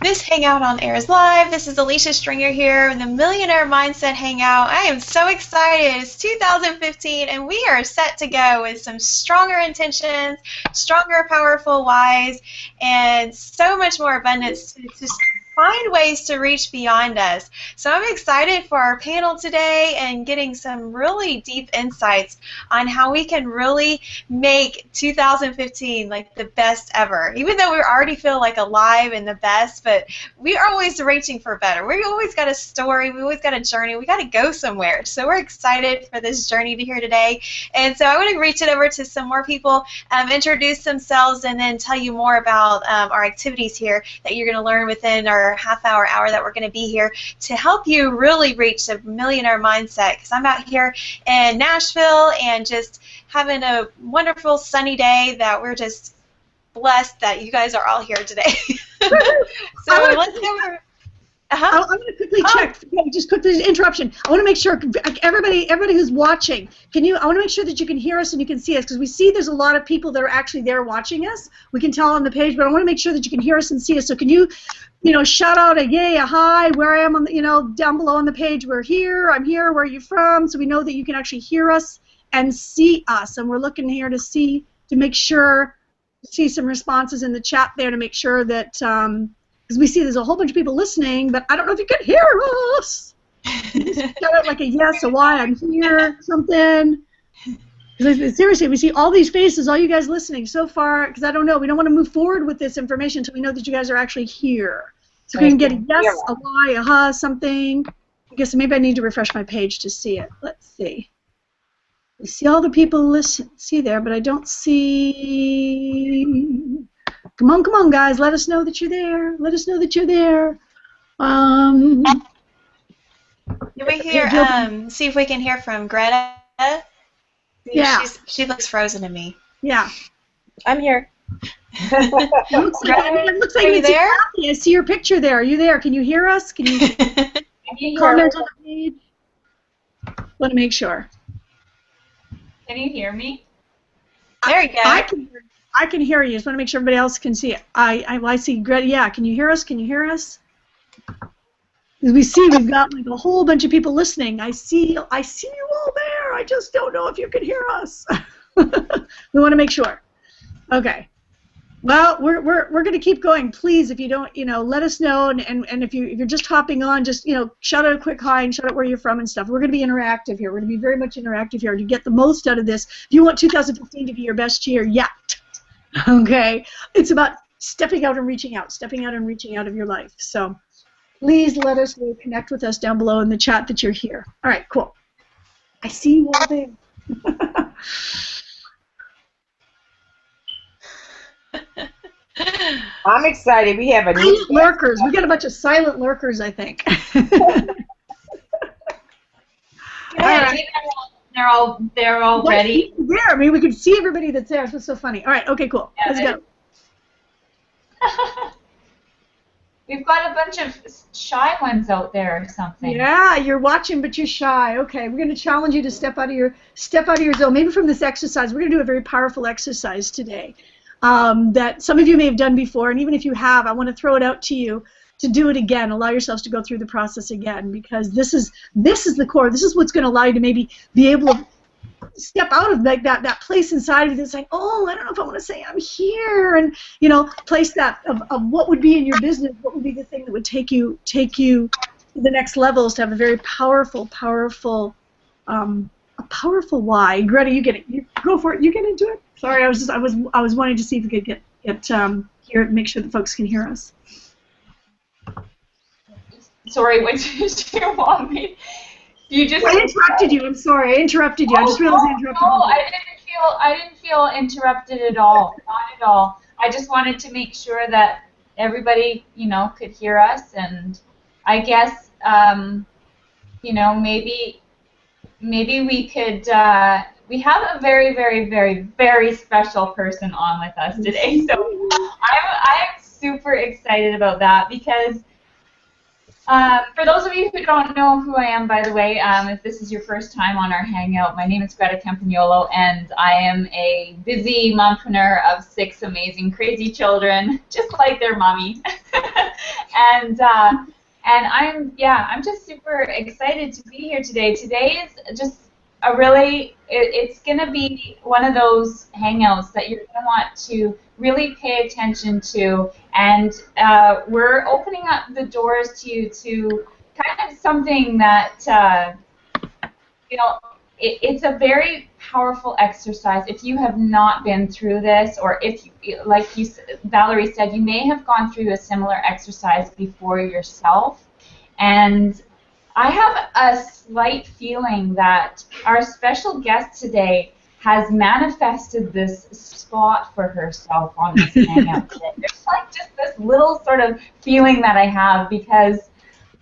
This Hangout on Air is live. This is Alicia Stringer here in the Millionaire Mindset Hangout. I am so excited. It's 2015 and we are set to go with some stronger intentions, stronger, powerful whys, and so much more abundance to just find ways to reach beyond us. So I'm excited for our panel today and getting some really deep insights on how we can really make 2015 like the best ever. Even though we already feel like alive and the best, but we are always reaching for better. We always got a story, we always got a journey, we got to go somewhere. So we're excited for this journey to here today. And so I want to reach it over to some more people, introduce themselves, and then tell you more about our activities here that you're going to learn within our half hour that we're going to be here to help you really reach the millionaire mindset, because I'm out here in Nashville and just having a wonderful sunny day that we're just blessed that you guys are all here today. So let's go. I'm going to quickly check. Just quickly interruption. I want to make sure everybody who's watching, I want to make sure that you can hear us and you can see us, because we see there's a lot of people that are actually there watching us. We can tell on the page, but I want to make sure that you can hear us and see us. So can you, shout out a yay, a hi, where I am on the, down below on the page. We're here. I'm here. Where are you from? So we know that you can actually hear us and see us. And we're looking here to make sure, see some responses in the chat there to make sure that. Because we see there's a whole bunch of people listening, but I don't know if you can hear us. Just shout out like a yes, a why, I'm here, something. Seriously, we see all these faces, all you guys listening so far, because I don't know, we don't want to move forward with this information until we know that you guys are actually here. So we can get a yes, a why, a huh, something. I guess maybe I need to refresh my page to see it. Let's see. We see all the people see there, but I don't see... Come on, guys. Let us know that you're there. Let us know that you're there. Can we hear, see if we can hear from Greta? Yeah. She looks frozen to me. Yeah. I'm here. It looks like are you there? I see your picture there. Are you there? Can you hear us? Can you comment on the page? Want to make sure. Can you hear me? There you go. I can hear you. Just want to make sure everybody else can see it. I see Greta. Yeah, can you hear us? Can you hear us? As we see, we've got like a whole bunch of people listening. I see you all there. I just don't know if you can hear us. We want to make sure. Okay. Well, we're going to keep going. Please, if you don't, let us know. And if you're just hopping on, just shout out a quick hi and shout out where you're from and stuff. We're going to be interactive here. We're going to be very much interactive here to get the most out of this. If you want 2015 to be your best year yet. Okay, it's about stepping out and reaching out of your life. So please let us know, connect with us down below in the chat that you're here. All right, cool. I see you all there. I'm excited. We have a new lurkers. We got a bunch of silent lurkers, I think. They're all ready. Yeah, I mean, we can see everybody that's there. It's so funny. All right, okay, cool. Yeah, let's go. We've got a bunch of shy ones out there or something. Yeah, you're watching, but you're shy. Okay, we're going to challenge you to step out of your zone. Maybe from this exercise, we're going to do a very powerful exercise today that some of you may have done before, and even if you have, I want to throw it out to you to do it again. Allow yourselves to go through the process again, because this is the core. This is what's going to allow you to maybe be able to step out of that place inside of you that's like, oh, I don't know if I want to say I'm here, and place that of what would be in your business, what would be the thing that would take you to the next levels, to have a very powerful why. Greta, you get it. You go for it. You get into it. Sorry, I was wanting to see if we could get here, make sure that folks can hear us. Sorry, what did you want me? You just. I interrupted you. I'm sorry. I interrupted you. I just realized I interrupted you. No, I didn't feel interrupted at all. Not at all. I just wanted to make sure that everybody, could hear us, and I guess, maybe we could. We have a very, very, very, very special person on with us today, so I'm super excited about that, because. For those of you who don't know who I am, by the way, if this is your first time on our Hangout, my name is Greta Campagnolo, and I am a busy mompreneur of 6 amazing, crazy children, just like their mommy. And I'm just super excited to be here today. Today is just a really, it's going to be one of those hangouts that you're going to want to really pay attention to. And we're opening up the doors to you to kind of something that, it's a very powerful exercise. If you have not been through this, or if, Valerie said, you may have gone through a similar exercise before yourself. And I have a slight feeling that our special guest today has manifested this spot for herself on this hangout today. There's like just this little sort of feeling that I have, because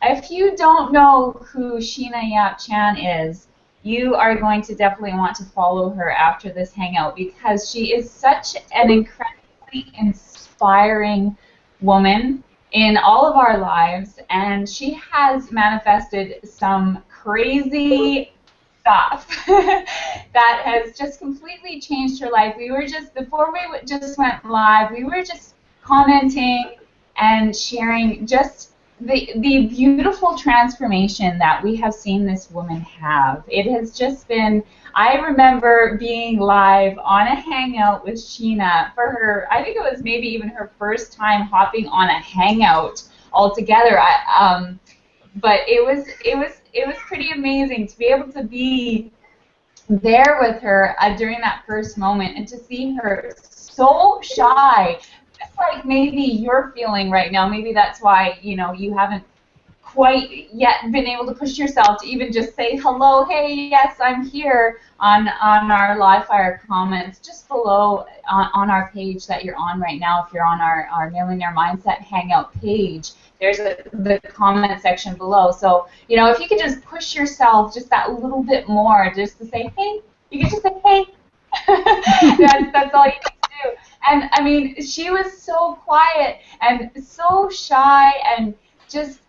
if you don't know who Sheena Yap Chan is, you are going to definitely want to follow her after this hangout, because she is such an incredibly inspiring woman in all of our lives, and she has manifested some crazy stuff that has just completely changed her life. We were just, before we just went live, we were just commenting and sharing just the beautiful transformation that we have seen this woman have. It has just been, I remember being live on a hangout with Sheena for her, I think it was maybe even her first time hopping on a hangout altogether. But it was pretty amazing to be able to be there with her during that first moment, and to see her so shy, just like maybe you're feeling right now. Maybe that's why, you haven't quite yet been able to push yourself to even just say hello, hey, yes, I'm here on our live fire comments just below on our page that you're on right now. If you're on our Millionaire Mindset Hangout page, there's the comment section below. So, if you could just push yourself just that little bit more, just to say, hey, you can just say, hey. That's all you need to do. And, I mean, she was so quiet and so shy and just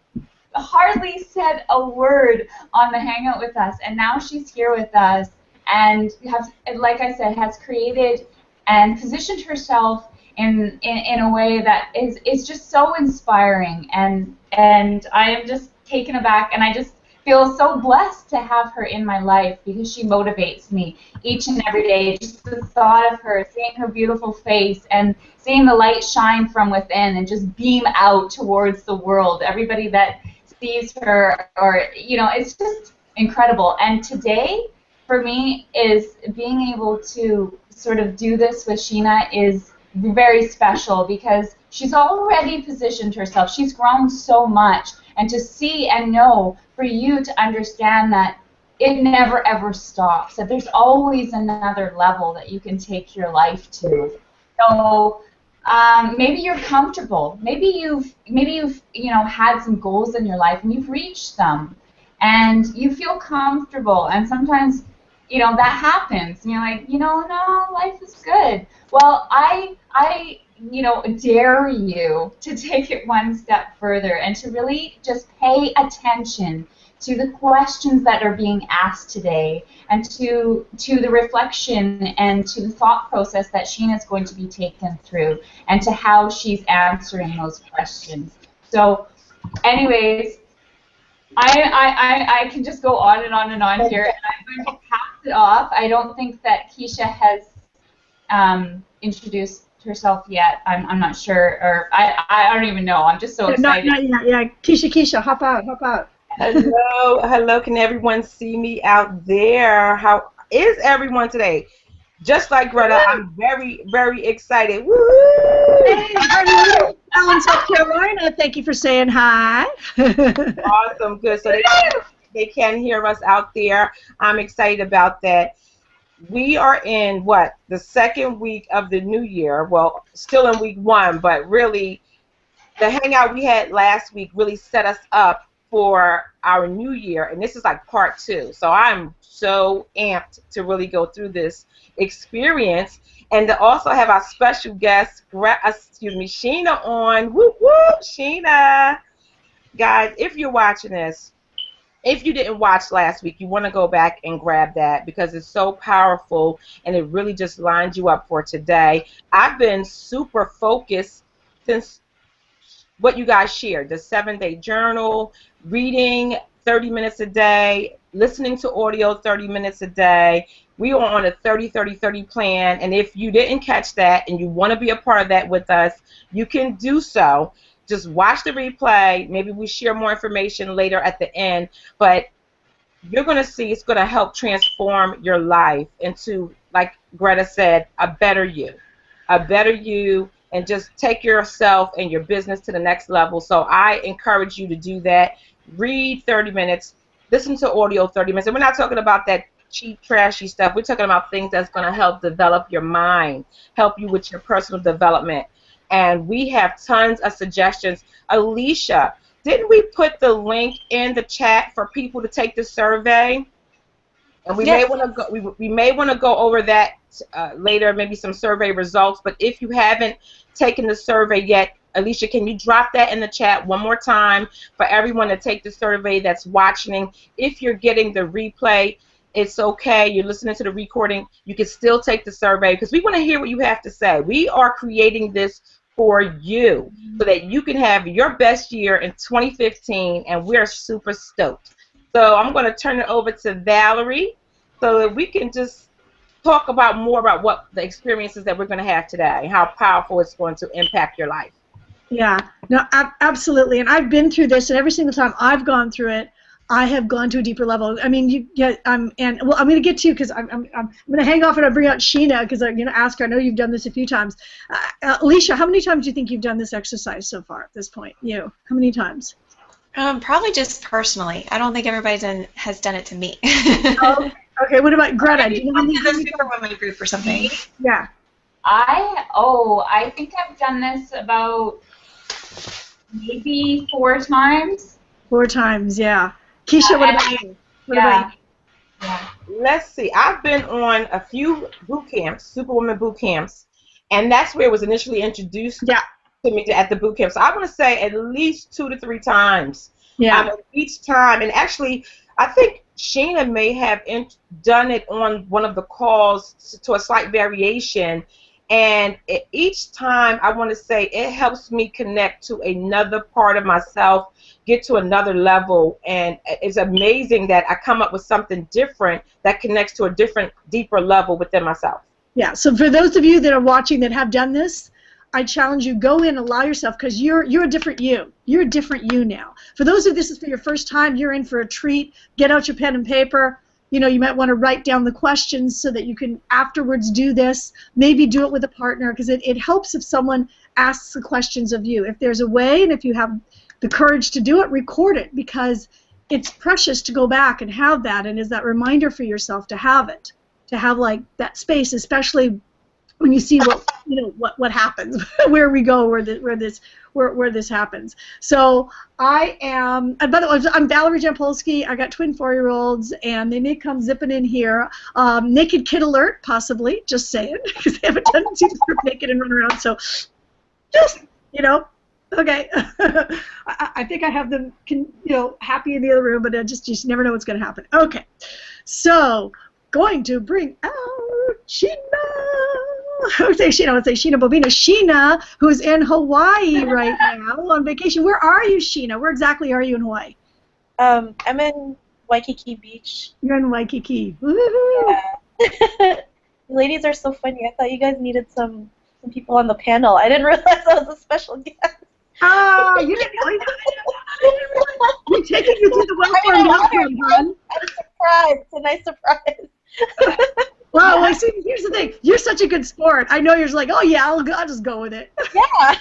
hardly said a word on the hangout with us. And now she's here with us and has, like I said, has created and positioned herself in a way that is just so inspiring. And I am just taken aback, and I just feel so blessed to have her in my life, because she motivates me each and every day. Just the thought of her, seeing her beautiful face and seeing the light shine from within and just beam out towards the world. Everybody that sees her, or, it's just incredible. And today, for me, is being able to sort of do this with Sheena is very special, because she's already positioned herself. She's grown so much. And to see and know, for you to understand that it never ever stops, that there's always another level that you can take your life to. So maybe you're comfortable. Maybe you've had some goals in your life and you've reached them, and you feel comfortable. And sometimes that happens, and you're like, no, life is good. Well, I dare you to take it one step further and to really just pay attention to the questions that are being asked today, and to the reflection and to the thought process that Sheena is going to be taken through, and to how she's answering those questions. So, anyways, I can just go on and on and on here, and I'm going to pass it off. I don't think that Keisha has introduced herself yet. I'm not sure, or I don't even know. I'm just so excited. Yeah. Keisha, hop out. Hello. Can everyone see me out there? How is everyone today? Just like Greta, I'm very, very excited. Woo! Hey, Ellen, South Carolina. Thank you for saying hi. Awesome, good. So they can hear us out there. I'm excited about that. We are in, the second week of the new year. Well, still in week 1, but really the hangout we had last week really set us up for our new year, and this is like part 2. So I'm so amped to really go through this experience, and to also have our special guest, Sheena on. Whoop, whoop, Sheena. Guys, if you're watching this, if you didn't watch last week, you want to go back and grab that, because it's so powerful and it really just lines you up for today. I've been super focused since what you guys shared, the 7-day journal, reading 30 minutes a day, listening to audio 30 minutes a day. We are on a 30-30-30 plan, and if you didn't catch that and you want to be a part of that with us, you can do so. Just watch the replay. Maybe we share more information later at the end, but you're going to see it's going to help transform your life into, like Greta said, a better you. A better you, and just take yourself and your business to the next level. So I encourage you to do that. Read 30 minutes. Listen to audio 30 minutes. And we're not talking about that cheap, trashy stuff. We're talking about things that's going to help develop your mind, help you with your personal development. And we have tons of suggestions. Alicia, didn't we put the link in the chat for people to take the survey? And we may want to go. We may want to go over that later, maybe some survey results. But if you haven't taken the survey yet, Alicia, can you drop that in the chat one more time for everyone to take the survey that's watching? If you're getting the replay, it's okay. You're listening to the recording. You can still take the survey because we want to hear what you have to say. We are creating this for you so that you can have your best year in 2015, and we're super stoked. So I'm going to turn it over to Valerie so that we can just talk about more about what the experiences that we're going to have today, how powerful it's going to impact your life. Yeah, no, absolutely. And I've been through this, and every single time I've gone through it, I have gone to a deeper level. I mean, I'm going to get to you because I'm going to hang off and I'll bring out Sheena because I'm going to ask her. I know you've done this a few times. Alicia, how many times do you think you've done this exercise so far at this point? You, how many times? Probably just personally. I don't think everybody has done it to me. Okay, what about Greta? Do you know the Superwoman group or something? Yeah. I think I've done this about maybe 4 times. 4 times, yeah. Keisha, what about you? What about you? Yeah. Let's see. I've been on a few boot camps, Superwoman boot camps, and that's where it was initially introduced to me at the boot camp. So I want to say at least 2 to 3 times. Yeah. Each time, and actually, I think Sheena may have done it on one of the calls to a slight variation. And each time, I want to say, it helps me connect to another part of myself, get to another level. And it's amazing that I come up with something different that connects to a different, deeper level within myself. Yeah, so for those of you that are watching that have done this, I challenge you, go in, allow yourself, because you're a different you. You're a different you now. For those of this is for your first time, you're in for a treat. Get out your pen and paper. You know, you might want to write down the questions so that you can afterwards do this. Maybe do it with a partner because it helps if someone asks the questions of you. If there's a way and if you have the courage to do it, record it because it's precious to go back and have that and is that reminder for yourself to have it, to have like that space, especially when you see what happens, where we go, where this happens. So I am, and by the way, I'm Valerie Jampolsky. I got twin 4-year-olds, and they may come zipping in here. Naked kid alert, possibly. Just saying, because they have a tendency to sort of naked and run around. So just okay. I think I have them, happy in the other room, but I just never know what's going to happen. Okay, so going to bring out Sheena. I would say Sheena Bobina. Sheena, who's in Hawaii right now on vacation. Where are you, Sheena? Where exactly are you in Hawaii? I'm in Waikiki Beach. You're in Waikiki. Woo-hoo. Yeah. You ladies are so funny. I thought you guys needed some people on the panel. I didn't realize I was a special guest. Oh, you didn't know? We're taking you to the welcome. I'm surprised. It's a nice surprise. Wow, well, see, here's the thing. You're such a good sport. I know you're just like, oh, yeah, I'll just go with it. Yeah.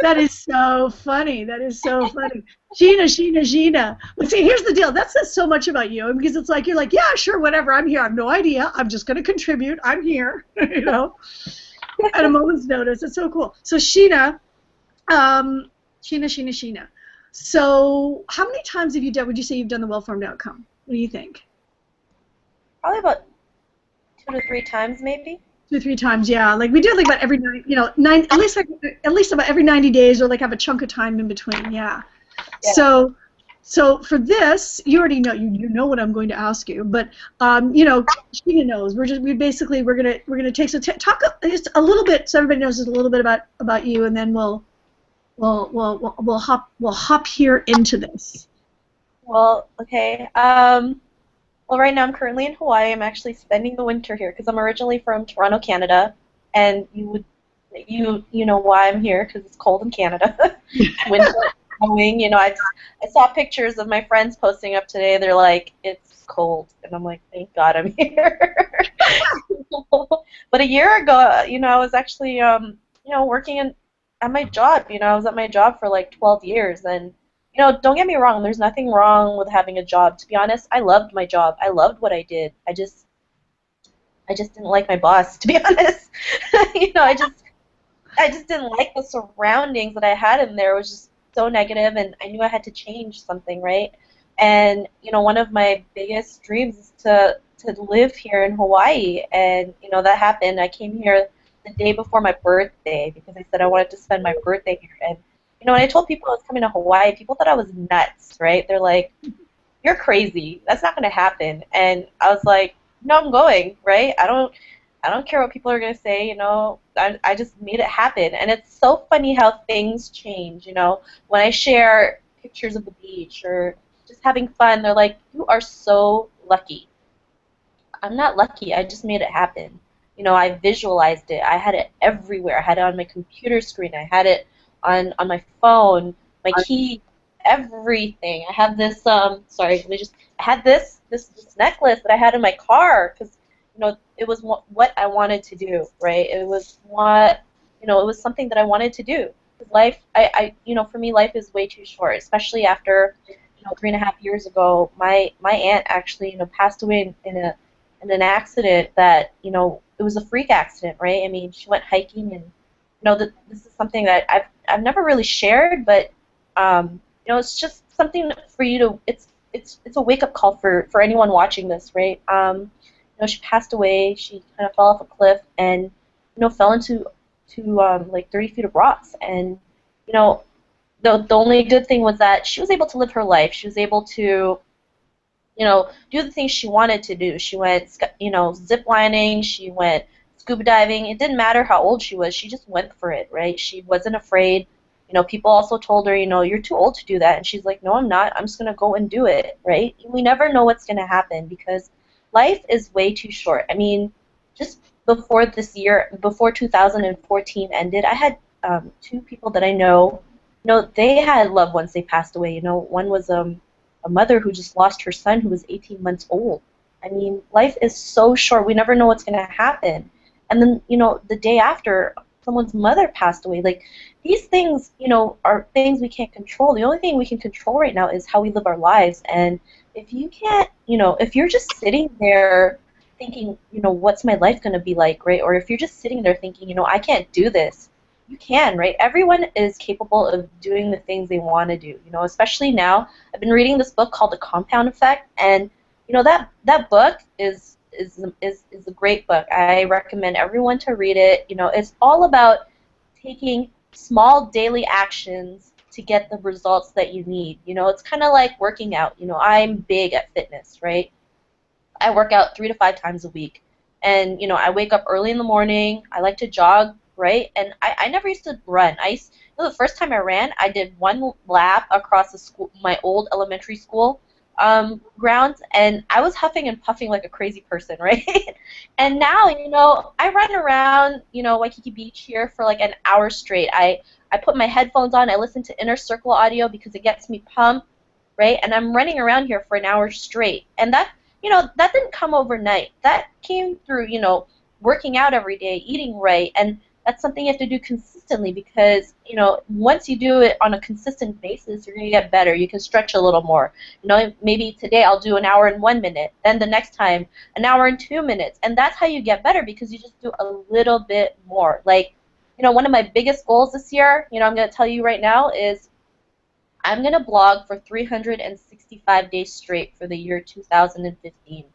That is so funny. That is so funny. Sheena. Well, see, here's the deal. That says so much about you because it's like, you're like, yeah, sure, whatever. I'm here. I have no idea. I'm just going to contribute. I'm here, at a moment's notice. It's so cool. So Sheena. So how many times have you done, would you say you've done the well-formed outcome? What do you think? Probably about 2 to 3 times, maybe. 2 or 3 times, yeah. Like we do like about every at least about every 90 days, or like have a chunk of time in between, yeah. So So for this, you already know you know what I'm going to ask you, but Sheena knows. We're gonna take talk just a little bit so everybody knows just a little bit about you, and then we'll hop here into this. Well, okay. Well, right now I'm currently in Hawaii. I'm actually spending the winter here because I'm originally from Toronto, Canada, and you know why I'm here because it's cold in Canada. Winter snowing. I saw pictures of my friends posting up today. They're like, it's cold, and I'm like, thank God I'm here. But a year ago, I was actually working at my job. I was at my job for like 12 years, and don't get me wrong, there's nothing wrong with having a job. To be honest, I loved my job. I loved what I did. I just didn't like my boss, to be honest. I just didn't like the surroundings that I had in there. It was just so negative, and I knew I had to change something, right? And one of my biggest dreams is to live here in Hawaii, and that happened. I came here the day before my birthday because I said I wanted to spend my birthday here. And when I told people I was coming to Hawaii, people thought I was nuts, right? They're like, "You're crazy. That's not going to happen." And I was like, "No, I'm going, right? I don't care what people are going to say, I just made it happen." And it's so funny how things change, When I share pictures of the beach or just having fun, they're like, "You are so lucky." I'm not lucky. I just made it happen. I visualized it. I had it everywhere. I had it on my computer screen. I had it on my phone, my key, everything. I have this, I had this necklace that I had in my car because, it was what I wanted to do, right? It was it was something that I wanted to do. Life, for me, life is way too short, especially after, 3.5 years ago, my aunt actually, passed away in an accident that, it was a freak accident, right? I mean, she went hiking, and this is something that I've never really shared, but it's just something for you to. It's a wake up call for anyone watching this, right? She passed away. She kind of fell off a cliff and fell into like 30 feet of rocks, and the only good thing was that she was able to live her life. She was able to do the things she wanted to do. She went, zip lining, she went scuba diving. It didn't matter how old she was. She just went for it, right? She wasn't afraid. People also told her, you're too old to do that. And she's like, no, I'm not. I'm just going to go and do it, right? We never know what's going to happen because life is way too short. I mean, just before 2014 ended, I had 2 people that I know, they had loved ones. They passed away. One was a mother who just lost her son who was 18 months old. I mean, life is so short. We never know what's going to happen. And then, the day after, someone's mother passed away. Like, these things, are things we can't control. The only thing we can control right now is how we live our lives. And if you can't, if you're just sitting there thinking, what's my life going to be like, right? Or if you're just sitting there thinking, I can't do this. You can, right? Everyone is capable of doing the things they want to do, especially now. I've been reading this book called The Compound Effect, and that book is a great book. I recommend everyone to read it. It's all about taking small daily actions to get the results that you need. It's kind of like working out. I'm big at fitness, right? I work out 3 to 5 times a week, and I wake up early in the morning. I like to jog, right? And I never used to run. The first time I ran, I did 1 lap across the school, my old elementary school grounds, and I was huffing and puffing like a crazy person, right? And now, I run around, Waikiki Beach here for like an hour straight. I put my headphones on, I listen to Inner Circle audio because it gets me pumped, right? And I'm running around here for an hour straight. And that didn't come overnight. That came through, working out every day, eating right, and that's something you have to do consistently because, once you do it on a consistent basis, you're going to get better. You can stretch a little more. Maybe today I'll do an hour and 1 minute, then the next time an hour and 2 minutes, and that's how you get better because you just do a little bit more. Like, one of my biggest goals this year, I'm going to tell you right now is I'm going to blog for 365 days straight for the year 2015.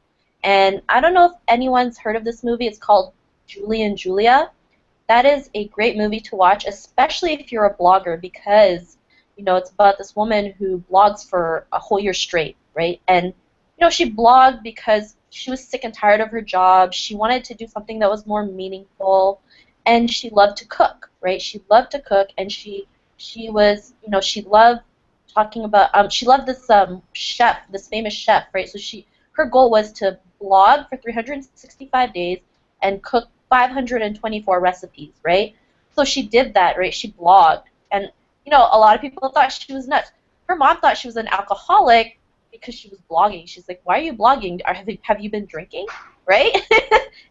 And I don't know if anyone's heard of this movie. It's called Julie and Julia. That is a great movie to watch, especially if you're a blogger, because You know, it's about this woman who blogs for a whole year straight, right? And you know, she blogged because she was sick and tired of her job. She wanted to do something that was more meaningful, and she loved to cook, right? She loved to cook, and she was, you know, she loved talking about she loved this chef, this famous chef, right? So her goal was to blog for 365 days and cook 524 recipes, right? So she did that, right? She blogged, and you know, a lot of people thought she was nuts. Her mom thought she was an alcoholic because she was blogging. She's like, "Why are you blogging? Have you been drinking?" Right?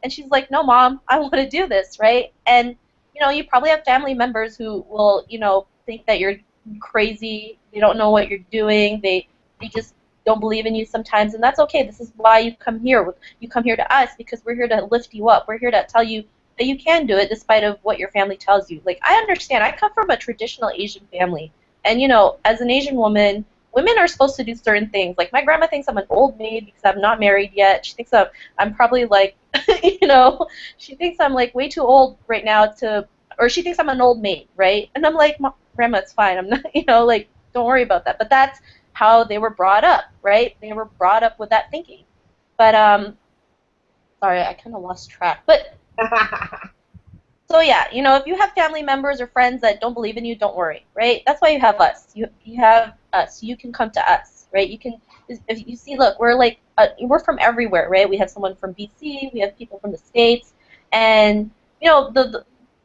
And she's like, "No, Mom, I want to do this," right? And you know, you probably have family members who will, you know, think that you're crazy. They don't know what you're doing. They just don't believe in you sometimes, and that's okay. This is why you come here. You come here to us because we're here to lift you up. We're here to tell you that you can do it despite of what your family tells you. Like, I understand. I come from a traditional Asian family, and you know, as an Asian woman, women are supposed to do certain things. Like, my grandma thinks I'm an old maid because I'm not married yet. She thinks I'm probably like, you know, she thinks I'm like way too old right now or she thinks I'm an old maid, right? And I'm like, Grandma, it's fine. I'm not, you know, like, don't worry about that. But that's how they were brought up, right? They were brought up with that thinking. But sorry, I kind of lost track. But so yeah, you know, if you have family members or friends that don't believe in you, don't worry, right? That's why you have us. You have us. You can come to us, right? You can, if you see, look, we're like, we're from everywhere, right? We have someone from BC, we have people from the States, and you know,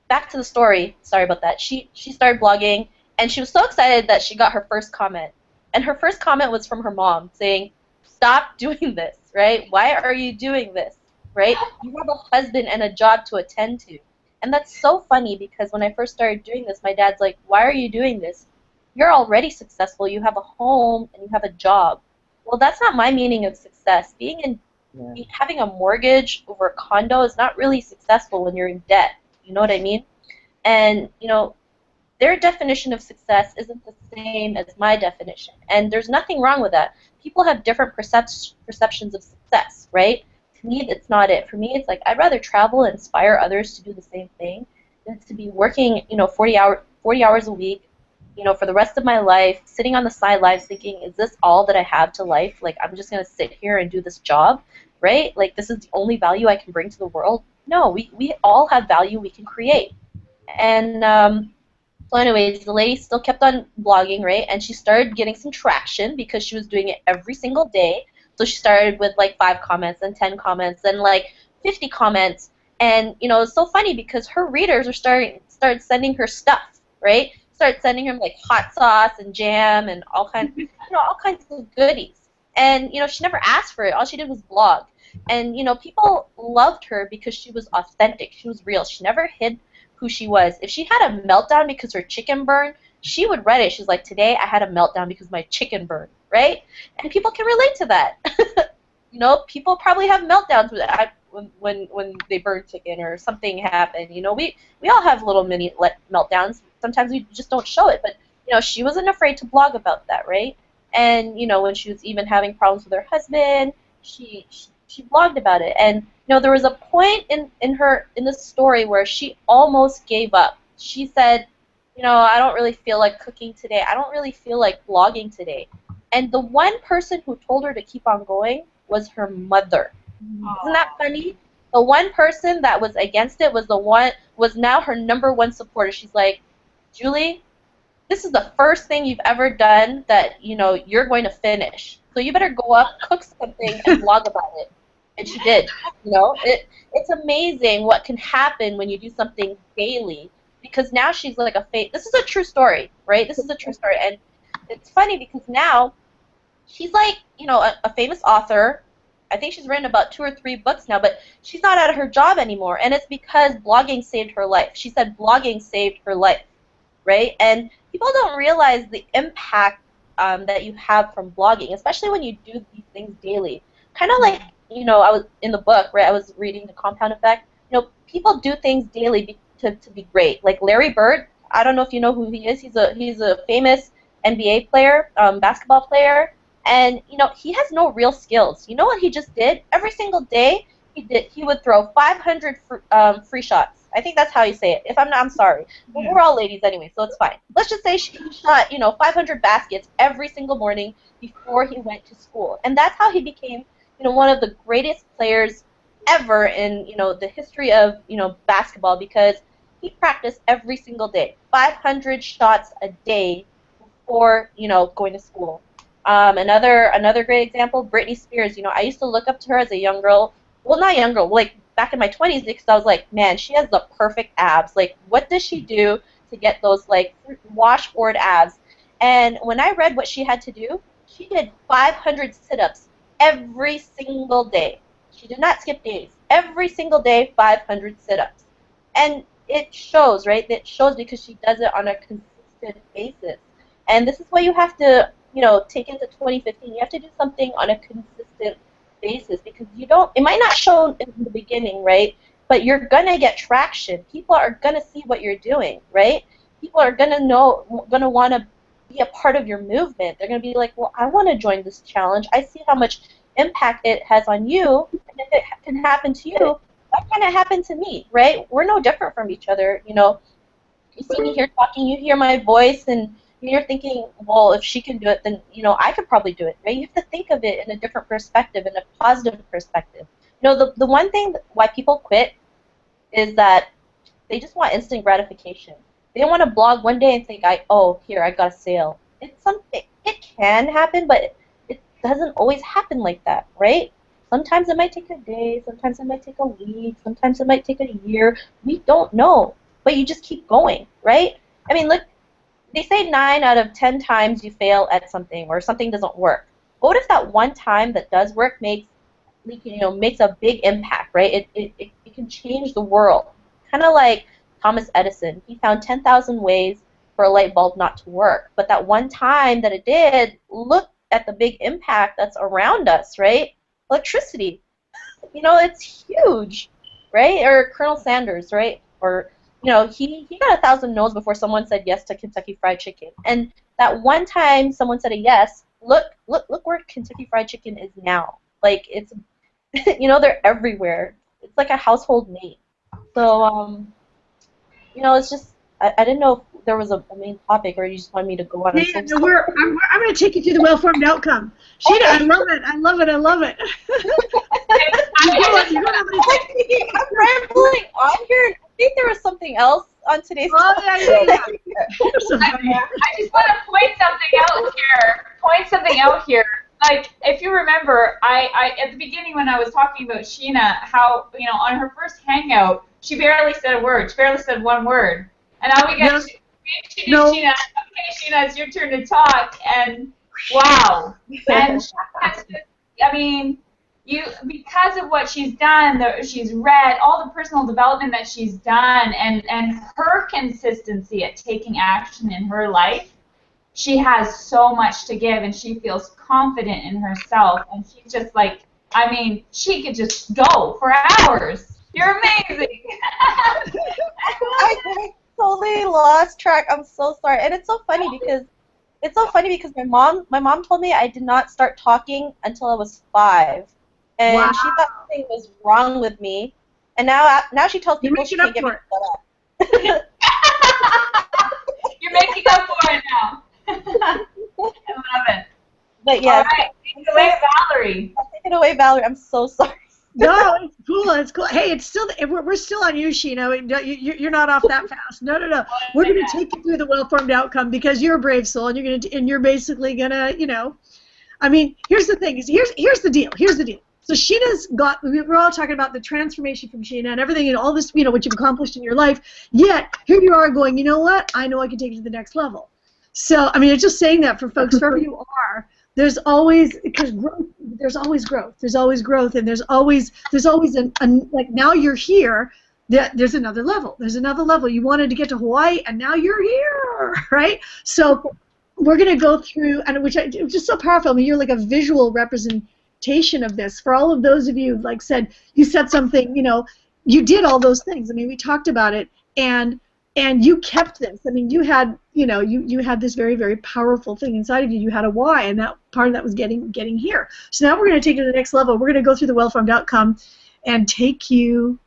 back to the story. Sorry about that. She started blogging, and she was so excited that she got her first comment, and her first comment was from her mom saying, "Stop doing this, right? Why are you doing this, right? You have a husband and a job to attend to." And that's so funny because when I first started doing this, my dad's like, "Why are you doing this? You're already successful. You have a home and you have a job." Well, that's not my meaning of success. Having a mortgage over a condo is not really successful when you're in debt. You know what I mean? And, you know, their definition of success isn't the same as my definition. And there's nothing wrong with that. People have different perceptions of success, right? To me, that's not it. For me, it's like I'd rather travel and inspire others to do the same thing than to be working, you know, 40 hours a week, you know, for the rest of my life, sitting on the sidelines thinking, is this all that I have to life? Like, I'm just going to sit here and do this job, right? Like, this is the only value I can bring to the world? No, we all have value we can create. And so anyways, the lady still kept on blogging, right? And she started getting some traction because she was doing it every single day. So she started with like 5 comments and 10 comments and like 50 comments. And you know, it's so funny because her readers are started sending her stuff, right? Started sending her like hot sauce and jam and all kinds of goodies. And you know, she never asked for it. All she did was blog. And you know, people loved her because she was authentic. She was real. She never hid who she was. If she had a meltdown because her chicken burned, she would write it. She's like, "Today I had a meltdown because my chicken burned," right? And people can relate to that. You know, people probably have meltdowns when they burn chicken or something happened. You know, we all have little mini meltdowns. Sometimes we just don't show it. But you know, she wasn't afraid to blog about that, right? And you know, when she was even having problems with her husband, she blogged about it. And you know, there was a point in this story where she almost gave up. She said, "You know, I don't really feel like cooking today. I don't really feel like blogging today." And the one person who told her to keep on going was her mother. Aww. Isn't that funny? The one person that was against it was now her number 1 supporter. She's like, "Julie, this is the first thing you've ever done that, you know, you're going to finish. So you better go up, cook something, and blog about it." And she did. You know, it's amazing what can happen when you do something daily. Because now she's like this is a true story, right? This is a true story. And it's funny because now she's like, you know, a famous author. I think she's written about 2 or 3 books now, but she's not out of her job anymore. And it's because blogging saved her life. She said blogging saved her life, right? And people don't realize the impact that you have from blogging, especially when you do these things daily. Kind of like, you know, I was in the book, right? I was reading The Compound Effect. You know, people do things daily to be great. Like Larry Bird, I don't know if you know who he is. He's a famous NBA player, basketball player, and you know, he has no real skills. You know what he just did? Every single day, he would throw 500 free shots. I think that's how you say it. If I'm not, I'm sorry. But we're all ladies anyway, so it's fine. Let's just say she shot, 500 baskets every single morning before he went to school. And that's how he became, one of the greatest players ever in, the history of, basketball, because he practiced every single day, 500 shots a day before, going to school. Another great example, Britney Spears. I used to look up to her as a young girl. Well, not young girl, like back in my 20s, because I was like, man, she has the perfect abs. Like, what does she do to get those, like, washboard abs? And when I read what she had to do, she did 500 sit-ups every single day. She did not skip days. Every single day, 500 sit-ups. And it shows, right? It shows because she does it on a consistent basis. And this is what you have to, take into 2015. You have to do something on a consistent basis, because it might not show in the beginning, right? But you're going to get traction. People are going to see what you're doing, right? People are going to want to be a part of your movement. They're going to be like, well, I want to join this challenge. I see how much impact it has on you, and if it can happen to you, why can't it happen to me, right? We're no different from each other, You see me here talking, you hear my voice, and you're thinking, well, if she can do it, then, I could probably do it, right? You have to think of it in a different perspective, in a positive perspective. The one thing why people quit is that they just want instant gratification. They want to blog one day and think, here, I got a sale. It's something, it can happen, but it doesn't always happen like that, right? Sometimes it might take a day, sometimes it might take a week, sometimes it might take a year. We don't know, but you just keep going, right? I mean, look, they say 9 out of 10 times you fail at something or something doesn't work. But what if that one time that does work makes a big impact, right? It can change the world. Kind of like Thomas Edison. He found 10,000 ways for a light bulb not to work. But that one time that it did, look at the big impact that's around us, right? Electricity. It's huge, right? Or Colonel Sanders, right? Or he got 1,000 no's before someone said yes to Kentucky Fried Chicken. And that one time someone said a yes, look where Kentucky Fried Chicken is now. Like, it's, they're everywhere. It's like a household name. So, it's just, I didn't know if there was a main topic, or you just wanted me to go on. Yeah, no, I'm going to take you through the well-formed outcome. Sheena, I love it. I love it. I love it. I'm rambling on here. I think there was something else on today's topic. I just want to point something out here. Like, if you remember, I at the beginning when I was talking about Sheena, how, on her first Hangout, she barely said a word. She barely said one word. And now we get Sheena. Okay, Sheena, it's your turn to talk. And wow. And because of what she's done, she's read, all the personal development that she's done, and her consistency at taking action in her life, she has so much to give, and she feels confident in herself, and she's just like, she could just go for hours. You're amazing. I totally lost track. I'm so sorry. And it's so funny because my mom told me I did not start talking until I was 5. And wow. She thought something was wrong with me. And now she tells people she can't get me shut up. You're making up for it now. I love it. But yeah. All right, take it away, Valerie. Take it away, Valerie. I'm so sorry. No, it's cool. It's cool. Hey, it's still we're still on you, Sheena. You're not off that fast. No. We're going to take you through the well-formed outcome because you're a brave soul, and you're basically gonna, here's the thing. Here's the deal. So Sheena's got. We're all talking about the transformation from Sheena and everything and all this, what you've accomplished in your life. Yet here you are going. You know what? I know I can take it to the next level. So it's just saying that for folks, wherever you are. There's always growth. There's always growth. There's always growth, and there's always like now you're here. There's another level. There's another level. You wanted to get to Hawaii, and now you're here, right? So we're gonna go through, and which is just so powerful. You're like a visual representation of this. For all of those of you, like you said something. You did all those things. We talked about it, and you kept this. You had, you had this very, very powerful thing inside of you. You had a why, and that part of that was getting here. So now we're going to take it to the next level. We're going to go through the well-formed outcome and take you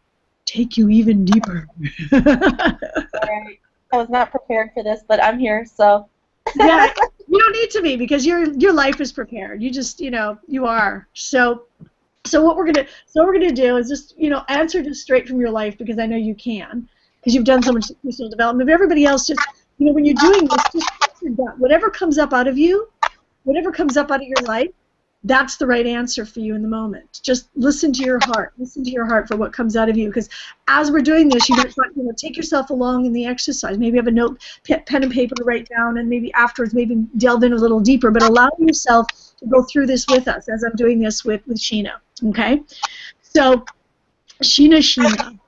take you even deeper. Right. I was not prepared for this, but I'm here, so. Yeah, you don't need to be because your life is prepared. You just, you are. So what we're gonna do is just, answer just straight from your life because I know you can, because you've done so much personal development. But everybody else just, when you're doing this, just trust your gut. Whatever comes up out of you, whatever comes up out of your life, that's the right answer for you in the moment. Just listen to your heart. Listen to your heart for what comes out of you. Because as we're doing this, you might take yourself along in the exercise. Maybe have a note, pen and paper to write down, and maybe afterwards, maybe delve in a little deeper. But allow yourself to go through this with us as I'm doing this with Sheena. Okay? So, Sheena.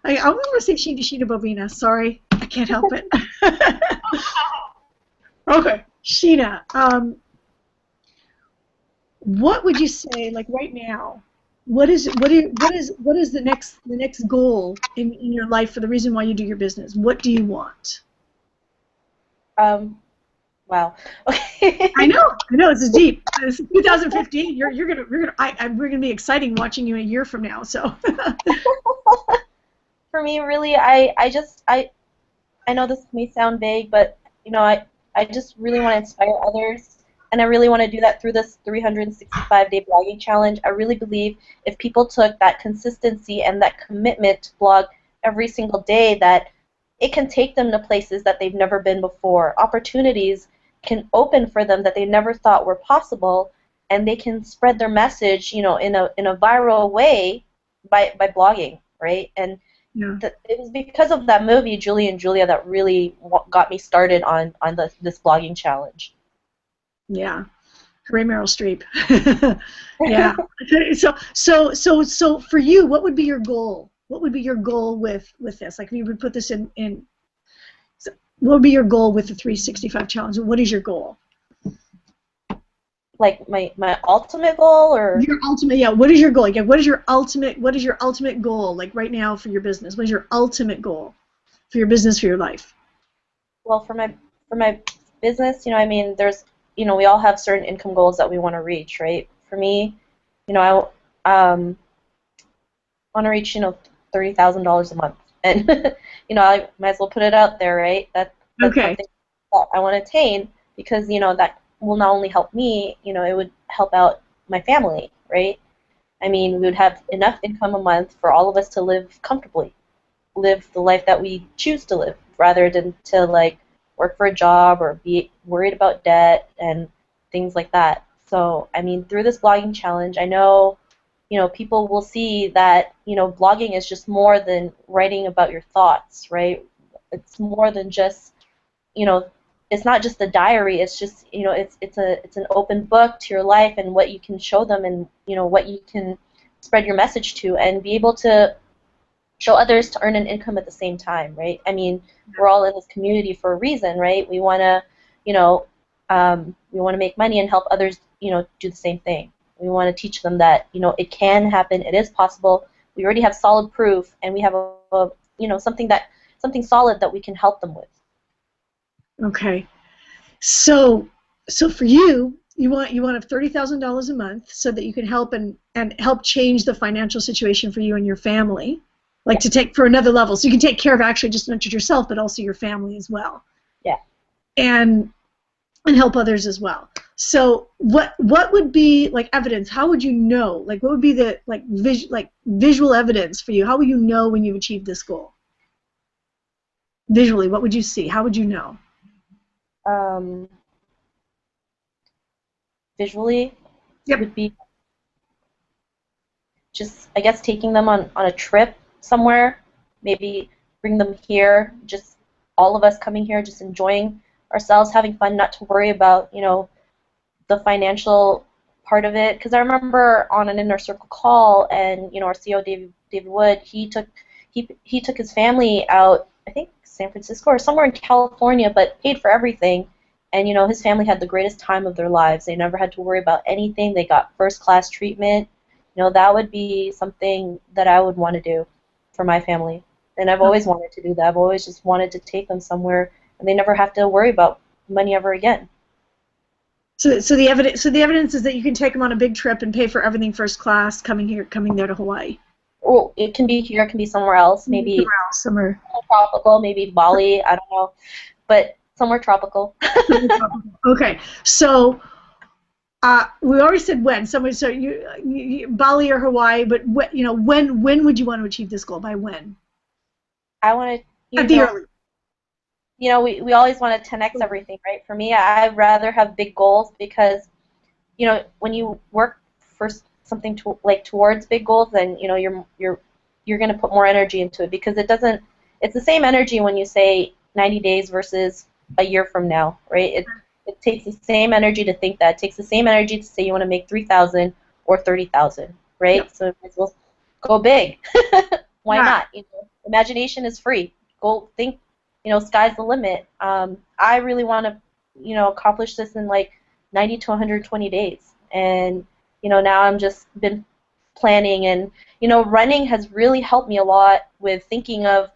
I want to say Sheena Bobina. Sorry, I can't help it. Okay, Sheena. What would you say, like right now? What is the next goal in your life for the reason why you do your business? What do you want? Wow. Okay. I know. It's deep. It's 2015. We're gonna be exciting watching you a year from now. So. For me, really, I know this may sound vague, but I just really want to inspire others. And I really want to do that through this 365-day blogging challenge. I really believe if people took that consistency and that commitment to blog every single day, that it can take them to places that they've never been before. Opportunities can open for them that they never thought were possible, and they can spread their message, in a viral way by blogging, right? And yeah. It was because of that movie, Julie and Julia, that really got me started on this blogging challenge. Yeah, hooray, Meryl Streep. Yeah. So for you, what would be your goal? What would be your goal with this? Like, if you would put this in what would be your goal with the 365 challenge? What is your goal? Like my ultimate goal, or your ultimate? Yeah. What is your goal? Again, what is your ultimate goal? Like right now for your business, what is your ultimate goal for your business, for your life? Well, for my business, there's. We all have certain income goals that we want to reach, right? For me, I want to reach, $30,000 a month, and I might as well put it out there, right? That's okay. Something that I want to attain because that will not only help me, it would help out my family, right? We would have enough income a month for all of us to live comfortably, live the life that we choose to live, rather than to work for a job or be worried about debt and things like that. So, through this blogging challenge, I know, people will see that, blogging is just more than writing about your thoughts, right? It's more than just, it's not just a diary. It's just, it's an open book to your life and what you can show them and, what you can spread your message to and be able to show others to earn an income at the same time, right? We're all in this community for a reason, right? We want to, we want to make money and help others, do the same thing. We want to teach them that, it can happen, it is possible. We already have solid proof, and we have something solid that we can help them with. Okay, so for you, you want to have $30,000 a month so that you can help and help change the financial situation for you and your family. Like to take for another level, so you can take care of actually just not just yourself, but also your family as well. Yeah. And help others as well. So what would be like evidence? How would you know? Like what would be the visual evidence for you? How will you know when you've achieved this goal? Visually, what would you see? How would you know? Visually, yep. Would be just, I guess, taking them on a trip somewhere, maybe bring them here, just all of us coming here, just enjoying ourselves, having fun, not to worry about, the financial part of it. Because I remember on an Inner Circle call, and, our CEO, David Wood, he took his family out, I think San Francisco or somewhere in California, but paid for everything. And, his family had the greatest time of their lives. They never had to worry about anything. They got first-class treatment. That would be something that I would want to do for my family. And I've always wanted to do that. I've always just wanted to take them somewhere, and they never have to worry about money ever again. So the evidence is that you can take them on a big trip and pay for everything first class coming there to Hawaii. or it can be here, it can be somewhere else, maybe somewhere tropical, maybe Bali, I don't know, but somewhere tropical. Okay, so we already said when. So you Bali or Hawaii, but when would you want to achieve this goal? By when? I want to. At the early. We always want to 10x everything, right? For me, I'd rather have big goals because, when you work for something towards big goals, then you're going to put more energy into it because it's the same energy when you say 90 days versus a year from now, right? It takes the same energy to think that. It takes the same energy to say you want to make 3,000 or 30,000, right? Yep. So might as well go big. Why not? Imagination is free. Go think. Sky's the limit. I really want to, accomplish this in like 90 to 120 days. And, now I'm just been planning and, running has really helped me a lot with thinking of,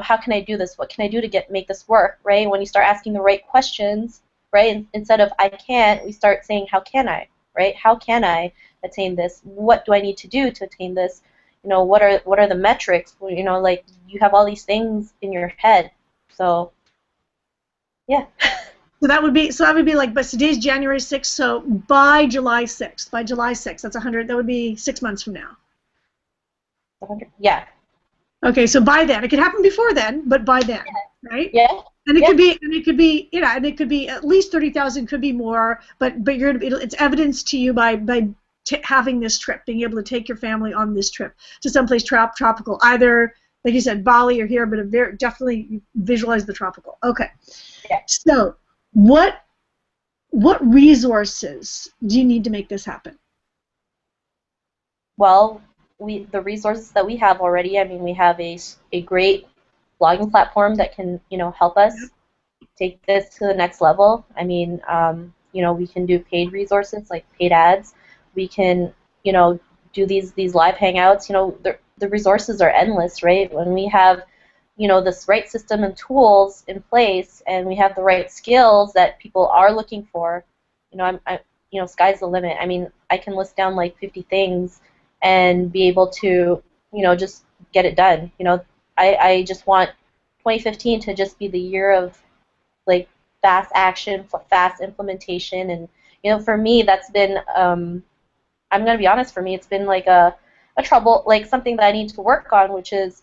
how can I do this? What can I do to make this work, right? When you start asking the right questions, right? Instead of I can't, we start saying how can I, right? How can I attain this? What do I need to do to attain this? What are the metrics? Like you have all these things in your head. So, yeah. So that would be like, but today's January 6th, so by July 6th, that's 100, that would be 6 months from now. 100, yeah. Okay, so by then, it could happen before then, but by then, right? Yeah. And it could be at least 30,000, could be more, but it's evidence to you by having this trip, being able to take your family on this trip to someplace tropical, either like you said, Bali or here, but definitely visualize the tropical. Okay. Yeah. So, what resources do you need to make this happen? Well, the resources that we have already. I mean, we have a great blogging platform that can help us take this to the next level. I mean, we can do paid resources like paid ads. We can do these live hangouts. The resources are endless, right? When we have, this right system and tools in place, and we have the right skills that people are looking for, sky's the limit. I mean, I can list down like 50 things and be able to, just get it done. I just want 2015 to just be the year of like fast action, fast implementation, and for me that's been, I'm gonna be honest, for me it's been like a trouble, like something that I need to work on, which is,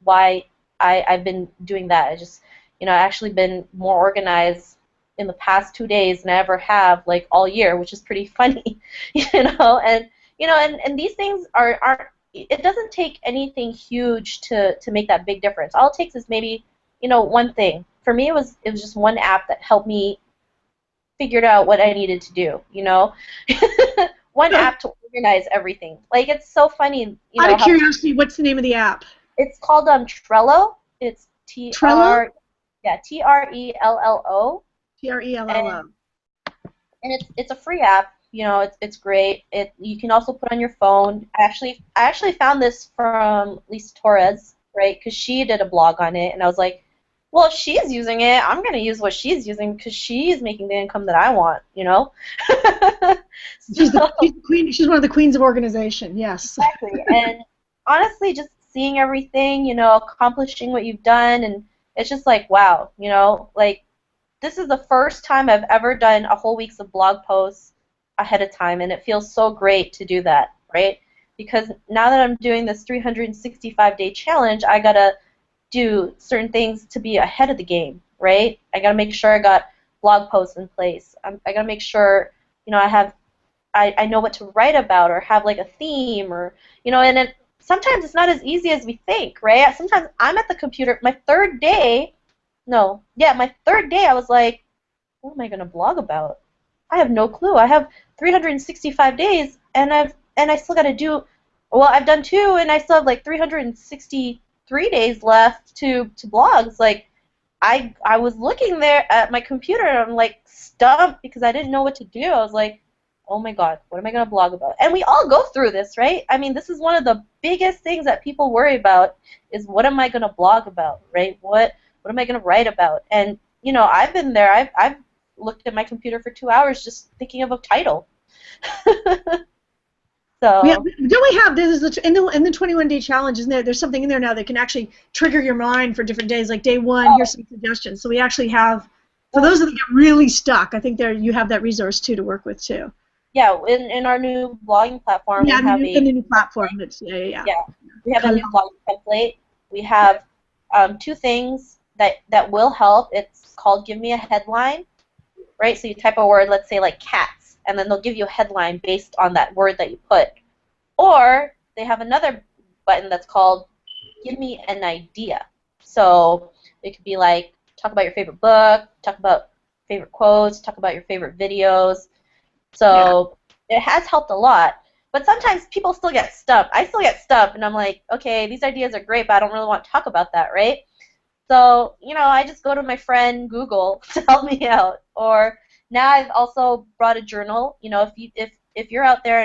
why I've been doing that. I just, actually been more organized in the past 2 days than I ever have, like, all year, which is pretty funny, and these things aren't, it doesn't take anything huge to make that big difference. All it takes is maybe, one thing. For me, it was just one app that helped me figure out what I needed to do, one app to organize everything. Like, it's so funny. Out of curiosity, what's the name of the app? It's called Trello. It's Trello? Yeah, Trello. Trello. And it's a free app. It's great. You can also put on your phone. I actually found this from Lisa Torres, right? Because she did a blog on it, and I was like, well, if she's using it, I'm gonna use what she's using because she's making the income that I want. She's the queen. She's one of the queens of organization. Yes. Exactly. And honestly, just seeing everything, accomplishing what you've done, and it's just like, wow, like this is the first time I've ever done a whole week's of blog posts ahead of time, and it feels so great to do that, right? Because now that I'm doing this 365-day challenge, I gotta do certain things to be ahead of the game, right? I gotta make sure I got blog posts in place. I gotta make sure, I know what to write about or have like a theme, or and sometimes it's not as easy as we think, right? Sometimes I'm at the computer. My third day, I was like, what am I gonna blog about? I have no clue. I have 365 days, and I still got to do. Well, I've done 2, and I still have like 363 days left to blogs. Like, I was looking there at my computer, and I'm like stumped because I didn't know what to do. I was like, oh my God, what am I gonna blog about? And we all go through this, right? I mean, this is one of the biggest things that people worry about is what am I gonna blog about, right? What am I gonna write about? And I've been there. I've looked at my computer for 2 hours just thinking of a title. So don't we have in the 21-day challenge? Isn't there's something in there now that can actually trigger your mind for different days? Like day one, here's some suggestions. So we actually have for those that get really stuck. I think you have that resource too to work with too. Yeah, in our new blogging platform, Yeah, we have in the new platform. Yeah. Yeah, we have a new blogging template. We have two things that will help. It's called Give Me a Headline, right? So you type a word, let's say like cats, and then they'll give you a headline based on that word that you put. Or they have another button that's called Give Me an Idea. So it could be like, talk about your favorite book, talk about favorite quotes, talk about your favorite videos. So it has helped a lot. But sometimes people still get stumped. I still get stumped, and I'm like, okay, these ideas are great, but I don't really want to talk about that, right? So, I just go to my friend Google to help me out. Or now I've also brought a journal. If you're out there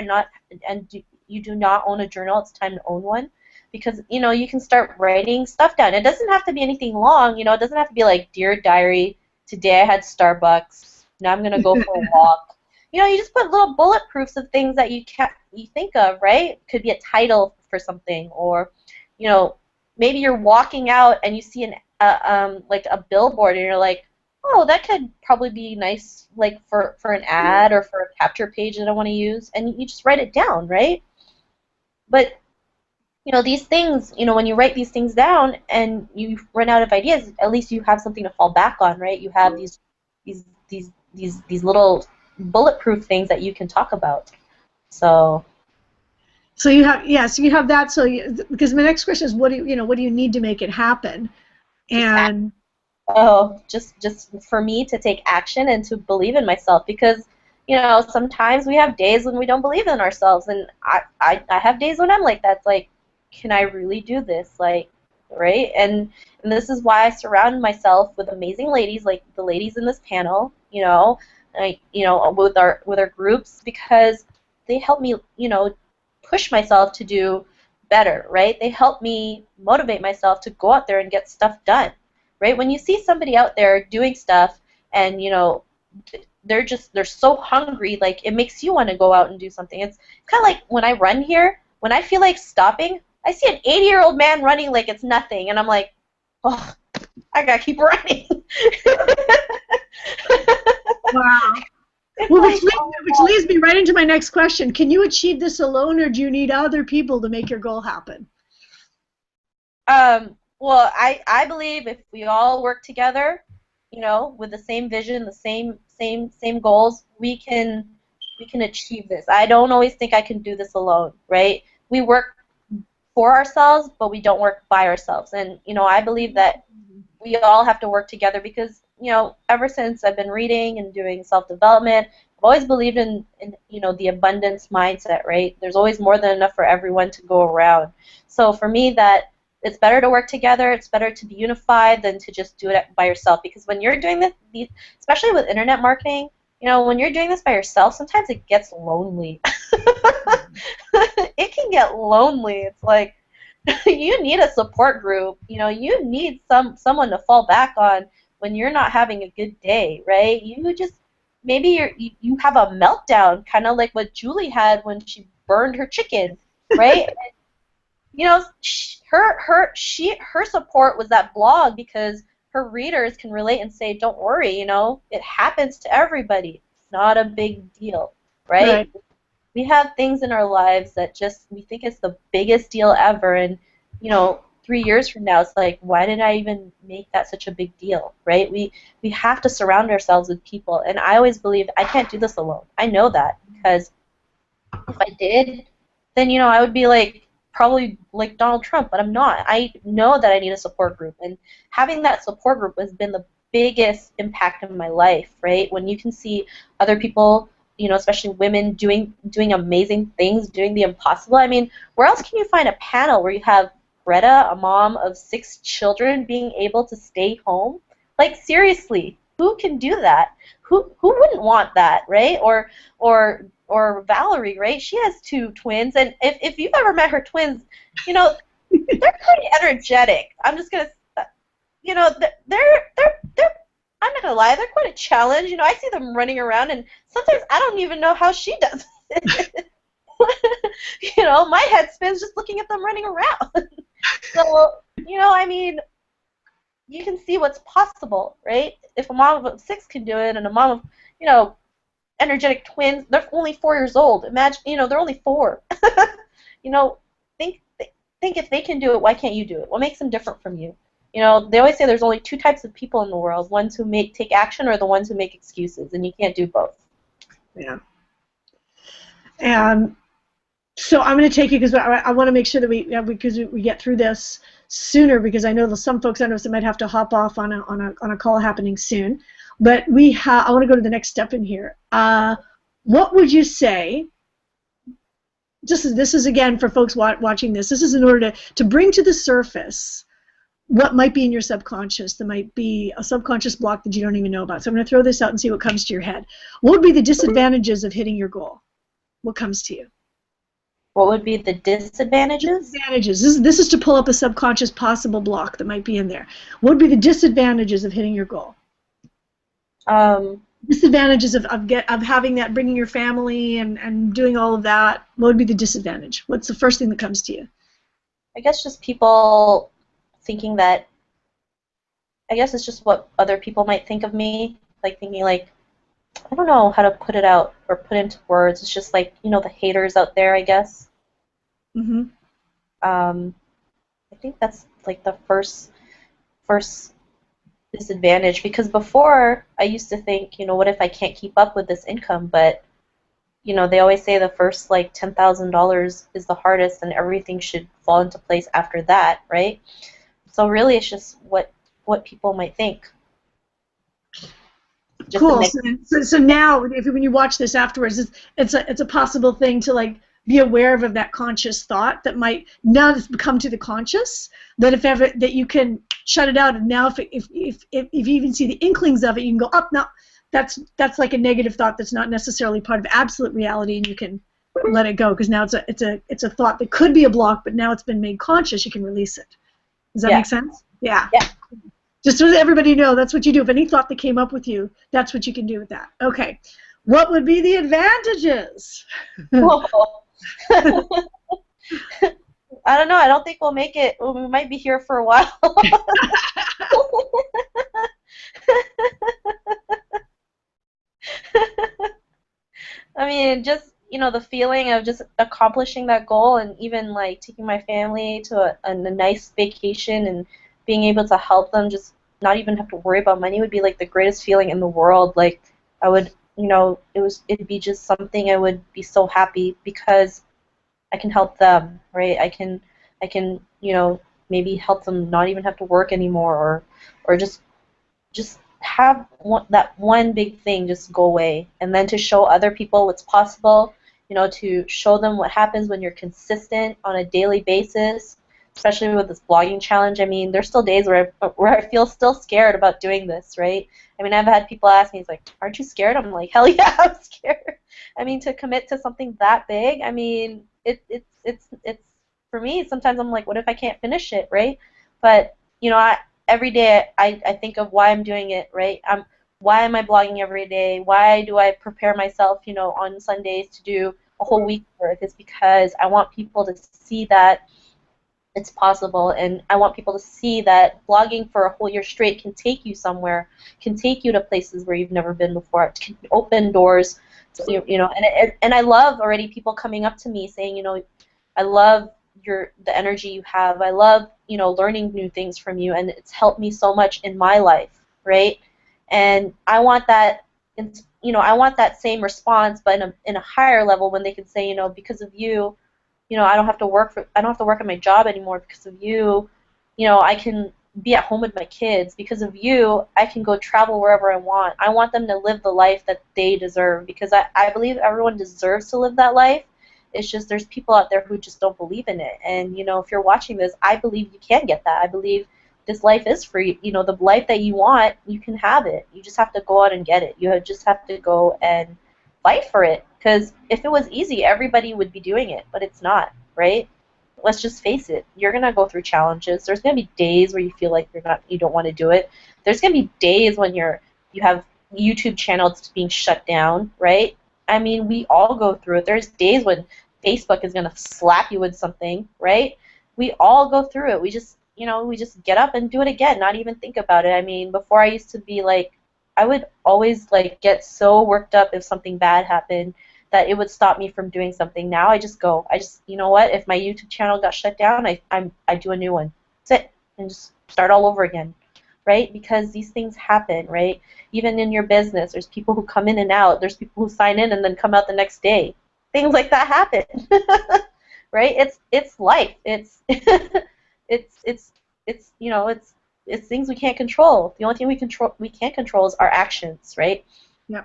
you do not own a journal, it's time to own one, because you can start writing stuff down. It doesn't have to be anything long. It doesn't have to be like, Dear Diary, today I had Starbucks. Now I'm gonna go for a walk. You just put little bullet proofs of things that you think of, right? Could be a title for something, or maybe you're walking out and you see like a billboard, and you're like, oh, that could probably be nice, like for an ad or for a capture page that I want to use, and you just write it down, right? But these things, when you write these things down and you run out of ideas, at least you have something to fall back on, right? You have these little bulletproof things that you can talk about. So you have that. Because my next question is, what do you need to make it happen? And just for me to take action and to believe in myself, because sometimes we have days when we don't believe in ourselves, and I have days when I'm like that. It's like, can I really do this? Like, right? And this is why I surround myself with amazing ladies, like the ladies in this panel, with our groups, because they help me, push myself to do better, right? They help me motivate myself to go out there and get stuff done, right? When you see somebody out there doing stuff and, they're so hungry, like it makes you want to go out and do something. It's kind of like when I run here, when I feel like stopping, I see an 80-year-old man running like it's nothing, and I'm like, oh, I gotta keep running. Wow. Well, which leads me right into my next question. Can you achieve this alone, or do you need other people to make your goal happen? Well, I believe if we all work together, with the same vision, the same goals, we can achieve this. I don't always think I can do this alone, right? We work for ourselves, but we don't work by ourselves. And I believe that we all have to work together, because ever since I've been reading and doing self-development, I've always believed in the abundance mindset, right? There's always more than enough for everyone to go around. So for me, that it's better to work together, it's better to be unified than to just do it by yourself. Because when you're doing this, especially with internet marketing, when you're doing this by yourself, sometimes it gets lonely. It can get lonely. It's like you need a support group. You need someone to fall back on when you're not having a good day, right? Maybe you have a meltdown, kind of like what Julie had when she burned her chicken, right? Her support was that blog, because her readers can relate and say, don't worry, it happens to everybody. It's not a big deal, right? We have things in our lives that we think it's the biggest deal ever, and 3 years from now, it's like, why did I even make that such a big deal, right? We have to surround ourselves with people, and I always believed I can't do this alone. I know that, because if I did, then I would be probably like Donald Trump, but I'm not. I know that I need a support group, and having that support group has been the biggest impact in my life, right? When you can see other people, especially women doing amazing things, doing the impossible. I mean, where else can you find a panel where you have Greta, a mom of 6 children, being able to stay home? Like, seriously, who can do that? Who wouldn't want that, right? Or Valerie, right? She has 2 twins, and if you've ever met her twins, they're pretty energetic. I'm just gonna, they're I'm not gonna lie, they're quite a challenge. I see them running around, and sometimes I don't even know how she does it. You know, my head spins just looking at them running around. So, you know, I mean, you can see what's possible, right? If a mom of 6 can do it and a mom of, you know, energetic twins, they're only 4 years old. Imagine, you know, they're only 4. You know, think if they can do it, why can't you do it? What makes them different from you? You know, they always say there's only 2 types of people in the world, ones who take action or the ones who make excuses, and you can't do both. Yeah. And so I'm going to take you because I want to make sure that we get through this sooner, because I know some folks I know might have to hop off on a call happening soon. But I want to go to the next step in here. What would you say? This is again for folks watching this. This is in order to bring to the surface what might be in your subconscious. There might be a subconscious block that you don't even know about. So I'm going to throw this out and see what comes to your head. What would be the disadvantages of hitting your goal? What comes to you? What would be the disadvantages? Disadvantages. This is to pull up a subconscious possible block that might be in there. What would be the disadvantages of hitting your goal? Disadvantages of having that, bringing your family and doing all of that. What would be the disadvantage? What's the first thing that comes to you? I guess just people thinking that, I guess it's just what other people might think of me, like thinking like, I don't know how to put it out or put into words. It's just like, you know, the haters out there, I guess. Mm-hmm. I think that's like the first disadvantage, because before I used to think, you know, what if I can't keep up with this income? But, you know, they always say the first like $10,000 is the hardest and everything should fall into place after that, right? So really it's just what people might think. Just cool. So now, when you watch this afterwards, it's a possible thing to like be aware of that conscious thought that might now come to the conscious. That if ever that you can shut it out, and now if you even see the inklings of it, you can go up. Now that's like a negative thought that's not necessarily part of absolute reality, and you can let it go because now it's a thought that could be a block, but now it's been made conscious. You can release it. Does that make sense? Yeah. Yeah. Just so that everybody know, that's what you do. If any thought that came up with you, that's what you can do with that. Okay. What would be the advantages? I don't know. I don't think we'll make it. Well, we might be here for a while. I mean, just, you know, the feeling of just accomplishing that goal, and even like taking my family to a nice vacation and being able to help them just not even have to worry about money would be like the greatest feeling in the world. Like I would, you know, it'd be just something I would be so happy because I can help them, right? I can, you know, maybe help them not even have to work anymore, or just have that one big thing just go away, and then to show other people what's possible, you know, to show them what happens when you're consistent on a daily basis, especially with this blogging challenge. I mean, there's still days where I feel still scared about doing this, right? I mean, I've had people ask me, it's like, aren't you scared? I'm like, hell yeah, I'm scared. I mean, to commit to something that big, I mean, it's for me, sometimes I'm like, what if I can't finish it, right? But, you know, every day I think of why I'm doing it, right? Why am I blogging every day? Why do I prepare myself, you know, on Sundays to do a whole week's worth? It's because I want people to see that it's possible, and I want people to see that blogging for a whole year straight can take you somewhere, can take you to places where you've never been before. It can open doors, you know, and I love already people coming up to me saying, you know, I love the energy you have. I love, you know, learning new things from you, and it's helped me so much in my life, right? And I want that, you know, I want that same response, but in a higher level, when they can say, you know, because of you, you know, I don't have to work at my job anymore because of you. You know, I can be at home with my kids because of you. I can go travel wherever I want. I want them to live the life that they deserve, because I believe everyone deserves to live that life. It's just there's people out there who just don't believe in it. And, you know, if you're watching this, I believe you can get that. I believe this life is free. You know, the life that you want, you can have it. You just have to go out and get it. You just have to go and fight for it. Because if it was easy, everybody would be doing it, but it's not, right? Let's just face it. You're gonna go through challenges. There's gonna be days where you feel like you don't want to do it. There's gonna be days when you have YouTube channels being shut down, right? I mean, we all go through it. There's days when Facebook is going to slap you with something, right? We all go through it. We just, we just get up and do it again, not even think about it. I mean, before I used to be like, I would always like get so worked up if something bad happened that it would stop me from doing something. Now I just go. You know what? If my YouTube channel got shut down, I do a new one. That's it, and just start all over again, right? Because these things happen, right? Even in your business, there's people who come in and out. There's people who sign in and then come out the next day. Things like that happen, right? It's life. It's it's things we can't control. The only thing we can't control is our actions, right? Yeah.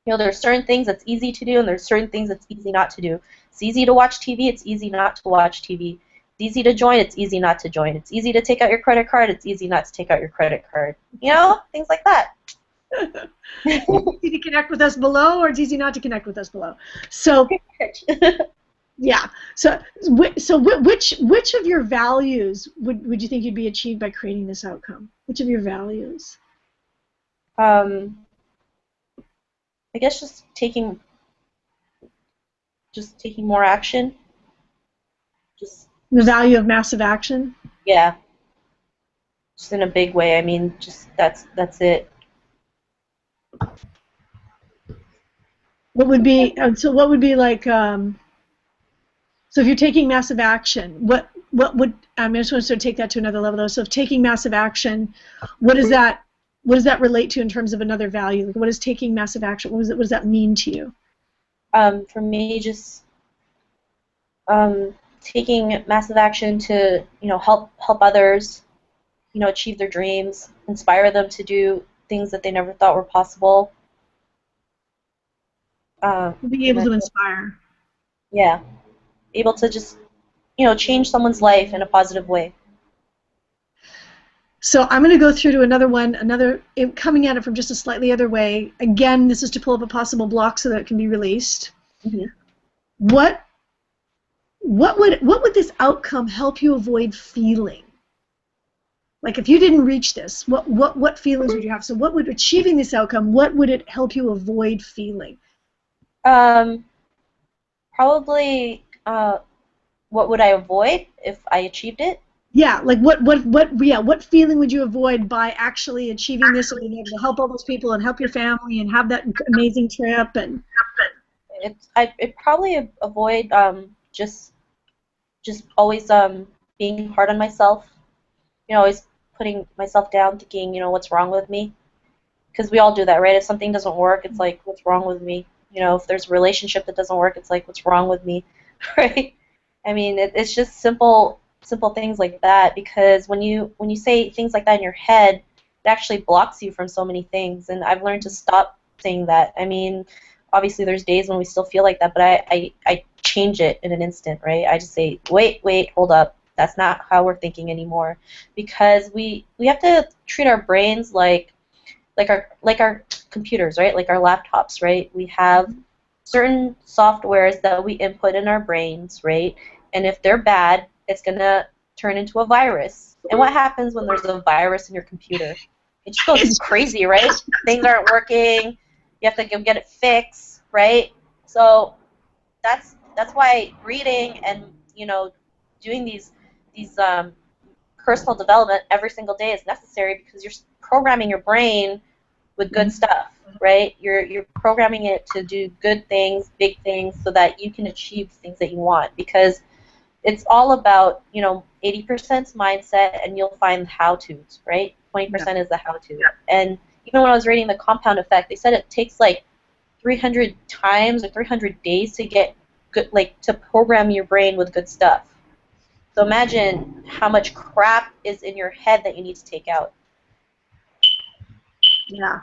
There's certain things that's easy to do, and there's certain things that's easy not to do. It's easy to watch TV. It's easy not to watch TV. It's easy to join. It's easy not to join. It's easy to take out your credit card. It's easy not to take out your credit card. Things like that. It's easy to connect with us below, or it's easy not to connect with us below. So, yeah. So which of your values would you think you'd be achieved by creating this outcome? Which of your values? I guess just taking more action. Just the value of massive action. Yeah. Just in a big way. I mean, just that's it. What would be what would be like? So if you're taking massive action, what would I just want to sort of take that to another level though. So if taking massive action, what does that relate to in terms of another value? Like, what is taking massive action? What does that mean to you? For me, just taking massive action to help others, achieve their dreams, inspire them to do things that they never thought were possible. Being able to inspire. Yeah, able to just change someone's life in a positive way. So I'm going to go through to another one, coming at it from just a slightly other way. Again, this is to pull up a possible block so that it can be released. Mm-hmm. What would this outcome help you avoid feeling? Like if you didn't reach this, what feelings would you have? So what would achieving this outcome, what would it help you avoid feeling? Probably what would I avoid if I achieved it? Yeah, like what feeling would you avoid by actually achieving this and being able to help all those people and help your family and have that amazing trip? And I'd probably avoid just always being hard on myself. Always putting myself down, thinking what's wrong with me, because we all do that, right? If something doesn't work, it's like what's wrong with me? If there's a relationship that doesn't work, it's like what's wrong with me, right? I mean, it's just simple things like that, because when you say things like that in your head, it actually blocks you from so many things, and I've learned to stop saying that. I mean, obviously there's days when we still feel like that, but I change it in an instant, right? I just say, wait, hold up, that's not how we're thinking anymore, because we have to treat our brains like our computers, right? Like our laptops, right? We have certain softwares that we input in our brains, right? And if they're bad, it's going to turn into a virus. And what happens when there's a virus in your computer? It just goes crazy, right? Things aren't working. You have to go get it fixed, right? So that's why reading and doing these personal development every single day is necessary, because you're programming your brain with good stuff, right? You're programming it to do good things, big things, so that you can achieve things that you want, because it's all about 80% mindset, and you'll find how-tos, right? 20% is the how-to. And even when I was reading the compound effect, they said it takes like 300 times or 300 days to get good, to program your brain with good stuff. So imagine how much crap is in your head that you need to take out. Yeah.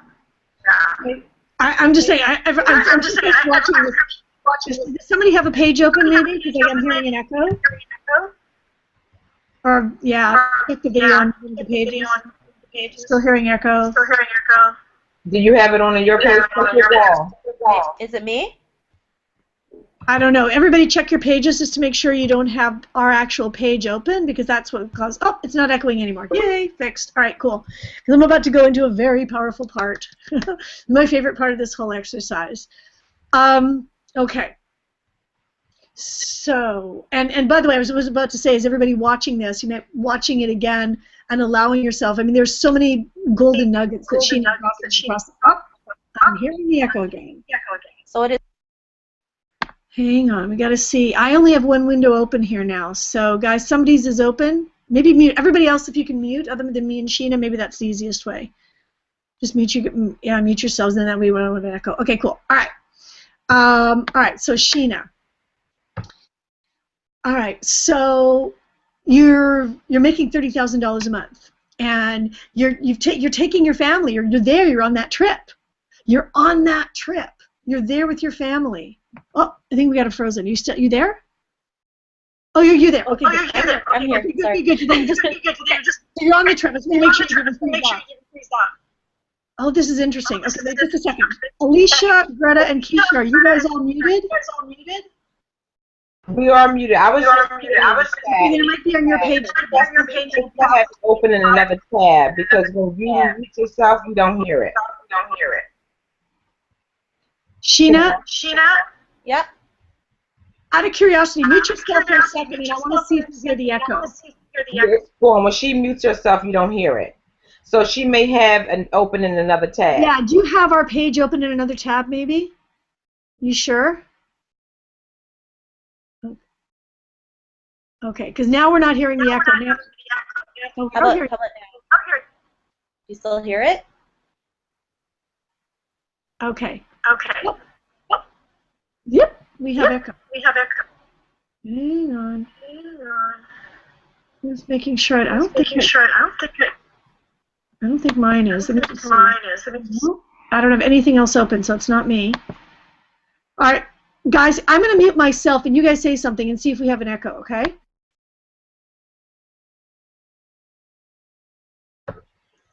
I'm just saying. I'm just watching this. Does somebody have a page open, maybe? Because I'm hearing an echo. Or click the video on the pages. Still hearing echo. Do you have it on your page? Is it me? I don't know. Everybody check your pages just to make sure you don't have our actual page open, because that's what caused... Oh, it's not echoing anymore. Yay, fixed. All right, cool. Because I'm about to go into a very powerful part. My favorite part of this whole exercise. Okay. So, and by the way, I was about to say, is everybody watching this? You know, watching it again and allowing yourself. I mean, there's so many golden nuggets that she dropped across. Oh, I'm hearing the echo again. So it is. Hang on, we got to see. I only have one window open here now. So, guys, somebody's is open. Maybe mute everybody else if you can mute, other than me and Sheena. Maybe that's the easiest way. Just mute yourselves, and then that way we won't have an echo. Okay, cool. All right. All right. So, Sheena. All right, so you're making $30,000 a month, and you're taking your family. You're there. You're on that trip. You're on that trip. You're there with your family. Oh, I think we got a frozen. You there? Oh, you're there. Okay, good. I'm here. I'm here. Okay, Sorry. good. So you're on the trip. Let's make sure you didn't freeze off. Oh, this is interesting. Okay, wait just a second. Alicia, Greta, and Keisha, are you guys all muted? We are muted. I was muted. It might be on your page. You have to open in another tab because when you mute yourself, you don't hear it. Sheena? Yep. Out of curiosity, mute yourself for a second, and I want to see if you hear the echo. It's going. When she mutes herself, you don't hear it. So she may have an open in another tab. Yeah, do you have our page open in another tab, maybe? You sure? Okay, because now we're not hearing the echo. Now, How about now? You still hear it? okay. Yep, we have echo. Hang on. Just making sure. I don't think mine is. Let me just see. No, I don't have anything else open, so it's not me. All right, guys, I'm going to mute myself, and you guys say something and see if we have an echo, okay?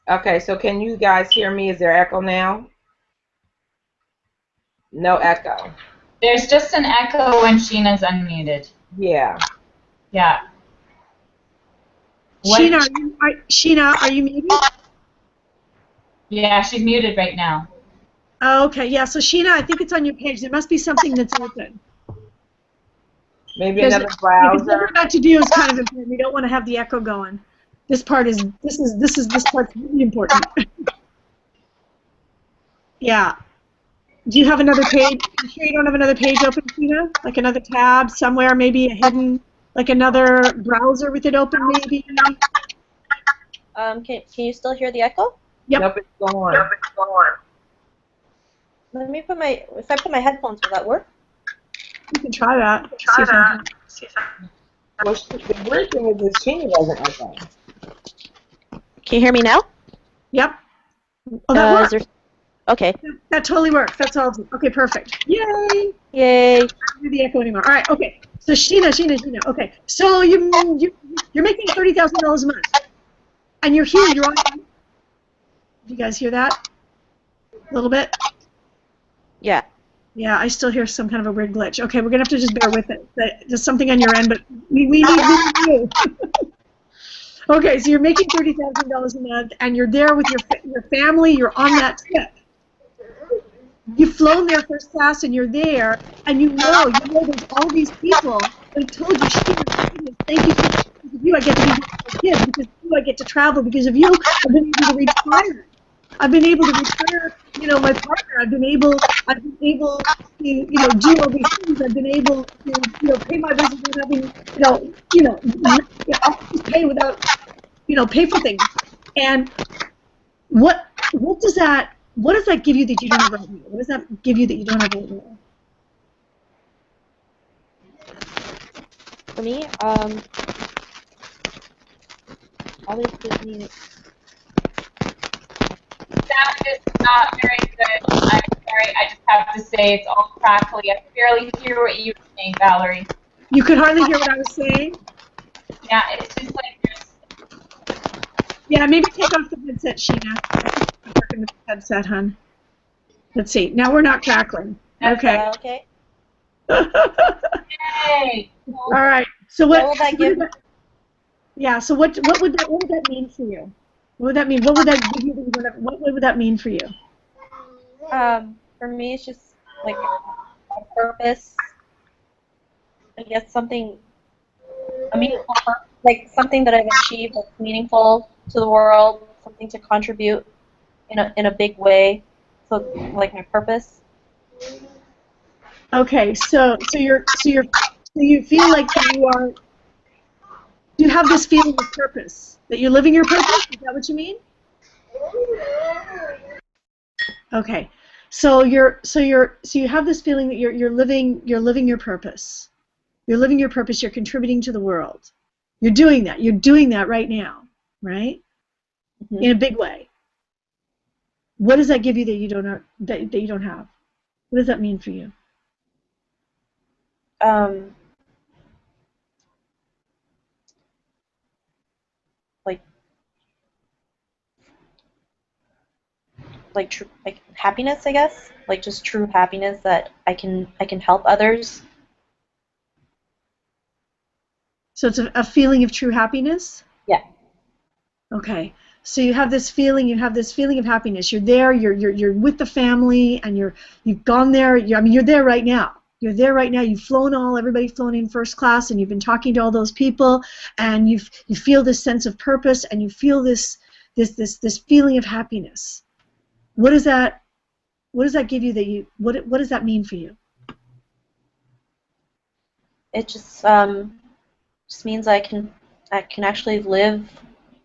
Okay, so can you guys hear me? Is there echo now? No echo. There's just an echo when Sheena's unmuted. Yeah. Yeah. Sheena, are you muted? Yeah, she's muted right now. Oh, okay, yeah, so Sheena, I think it's on your page. There must be something that's open. Maybe another browser. What we're about to do is kind of important. We don't want to have the echo going. This part's really important. Yeah. Do you have another page? You sure you don't have another page open, Sheena? Like another tab somewhere, maybe a hidden, like another browser with it open, maybe? Can you still hear the echo? Yep. Nope, it's gone. Let me if I put my headphones, will that work? You can try that. See if Well, the weird thing is that Sheena wasn't echoing. Can you hear me now? Yep. Oh, that works. Okay. That totally works. That's all. Okay, perfect. Yay! Yay. I don't do the echo anymore. All right. Okay. So Sheena. Okay. So you're making $30,000 a month, and you're here. You're on. Did you guys hear that? A little bit. Yeah. Yeah, I still hear some kind of a weird glitch. Okay, we're gonna have to just bear with it. There's something on your end, but we need you. Okay, so you're making $30,000 a month, and you're there with your family. You're on that trip. You've flown there first class, and you're there, and you know there's all these people that have told you, thank you, because of you I get to be with my kids, because of you I get to travel, because of you I've been able to retire. I've been able to retire, my partner. I've been able to, do all these things. I've been able to, pay my bills without having, just pay without, pay for things. And what does that give you that you don't have right now? What does that give you that you don't have right now? For me, obviously. Sound is not very good. I'm sorry. I just have to say it's all crackly. I barely hear what you were saying, Valerie. You could hardly hear what I was saying? Yeah, it's just like there's... Yeah, maybe take off the headset, Sheena. I'm working with the headset, hon. Let's see. Now we're not crackling. Okay. Okay. Yay! All right. So what will that give? Yeah. So what would that mean for you? What would that mean? What would that give you? What would that mean for you? For me, it's just like a purpose. I guess something a meaningful, like something that I've achieved that's meaningful to the world, something to contribute in a big way. So like my purpose. Okay, so you feel like you are. Do you have this feeling of purpose that you're living your purpose? Is that what you mean? Okay, so you have this feeling that you're living your purpose. You're living your purpose. You're contributing to the world. You're doing that. You're doing that right now, right? Mm-hmm. In a big way. What does that give you that you don't have, that you don't have? What does that mean for you? Like happiness, I guess. Like just true happiness that I can help others. So it's a feeling of true happiness? Yeah. Okay. So you have this feeling of happiness. You're there, you're with the family, and you've gone there. You're there right now. You're there right now. You've everybody's flown in first class, and you've been talking to all those people, and you feel this sense of purpose, and you feel this feeling of happiness. What does that give you what does that mean for you? It just means I can actually live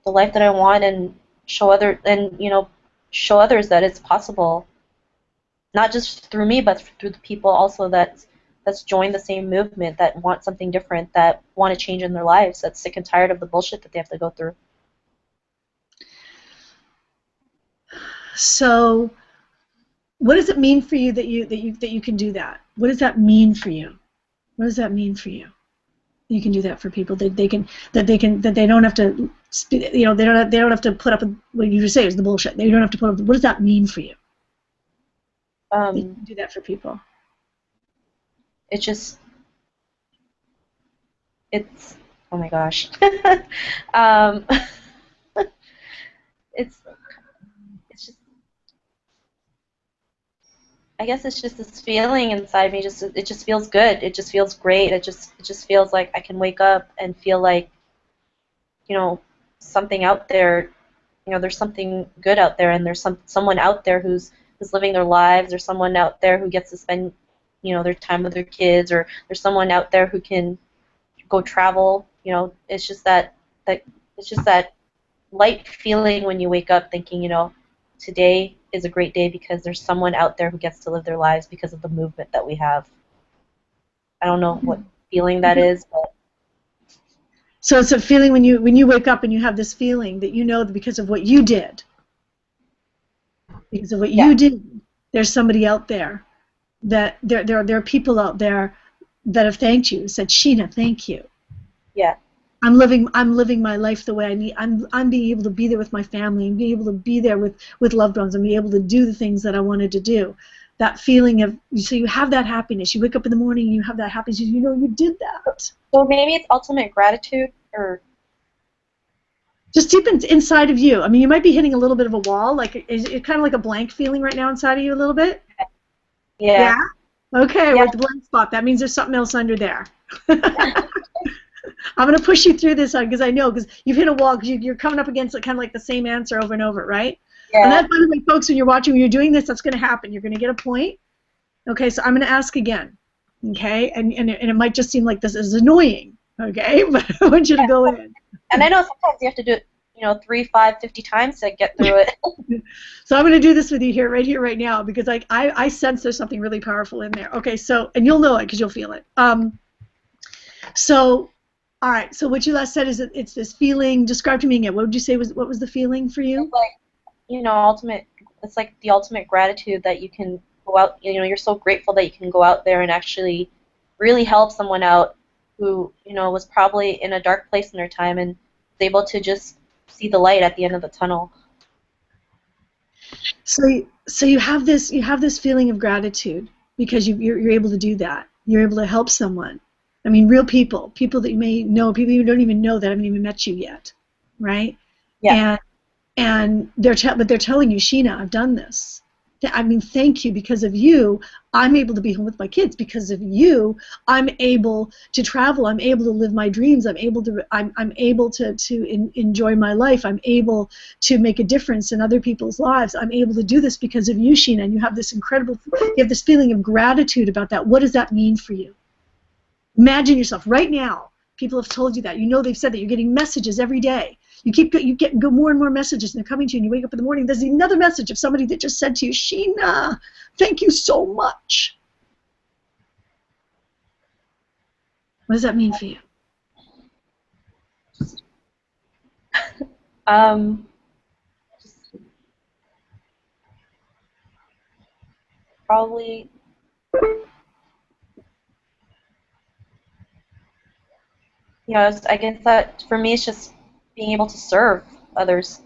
the life that I want and show others that it's possible. Not just through me, but through the people also that's joined the same movement, that want something different, that want to change in their lives, that's sick and tired of the bullshit that they have to go through. So, what does it mean for you that you can do that? What does that mean for you? What does that mean for you? You can do that for people. That they don't have to, they don't have to put up with what you just say is the bullshit. They don't have to put up with. What does that mean for you? You can do that for people. It's oh my gosh. It's just, I guess it's just this feeling inside me. It just feels good. It just feels great. It just feels like I can wake up and feel like, something out there. There's something good out there, and there's someone out there who's living their lives. There's someone out there who gets to spend, their time with their kids, or there's someone out there who can go travel. It's just that light feeling when you wake up thinking, today is a great day because there's someone out there who gets to live their lives because of the movement that we have. I don't know what feeling that is, but so it's a feeling when you wake up and you have this feeling that that because of what you did. Because of what you did, there's somebody out there, that there are people out there that have thanked you, said, Sheena, thank you. Yeah. I'm living my life the way I need. I'm being able to be there with my family, and being able to be there with loved ones, and be able to do the things that I wanted to do. That feeling of, so you have that happiness. You wake up in the morning and you have that happiness. You did that. So maybe it's ultimate gratitude, or just deep inside of you. You might be hitting a little bit of a wall. Like, is it kind of like a blank feeling right now inside of you a little bit? Yeah. Okay, yeah. We're at the blank spot. That means there's something else under there. I'm going to push you through this because I know, because you've hit a wall, because you're coming up against kind of like the same answer over and over, right? Yeah. And that's, by the way, folks, when you're doing this, that's going to happen. You're going to get a point. Okay, so I'm going to ask again. Okay, and it might just seem like this is annoying. Okay, but I want you to go in. And I know sometimes you have to do it, 3, 5, 50 times to get through it. So I'm going to do this with you right now, because I sense there's something really powerful in there. Okay, so, and you'll know it because you'll feel it. So, all right. So what you last said is that it's this feeling. Describe to me again. What would you say what was the feeling for you? It's like, it's like the ultimate gratitude that you can go out. You're so grateful that you can go out there and actually really help someone out who was probably in a dark place in their time and was able to just see the light at the end of the tunnel. So you have this feeling of gratitude because you're able to do that. You're able to help someone. Real people that you may know, people you don't even know that haven't even met you yet, right? Yeah. And they're telling you, Sheena, I've done this. I mean, thank you. Because of you, I'm able to be home with my kids. Because of you, I'm able to travel. I'm able to live my dreams. I'm able to enjoy my life. I'm able to make a difference in other people's lives. I'm able to do this because of you, Sheena. And you have this you have this feeling of gratitude about that. What does that mean for you? Imagine yourself right now. People have told you that. You know they've said that. You're getting messages every day. You get more and more messages, and they're coming to you, and you wake up in the morning, there's another message of somebody that just said to you, Sheena, thank you so much. What does that mean for you? Probably I guess that for me it's just being able to serve others.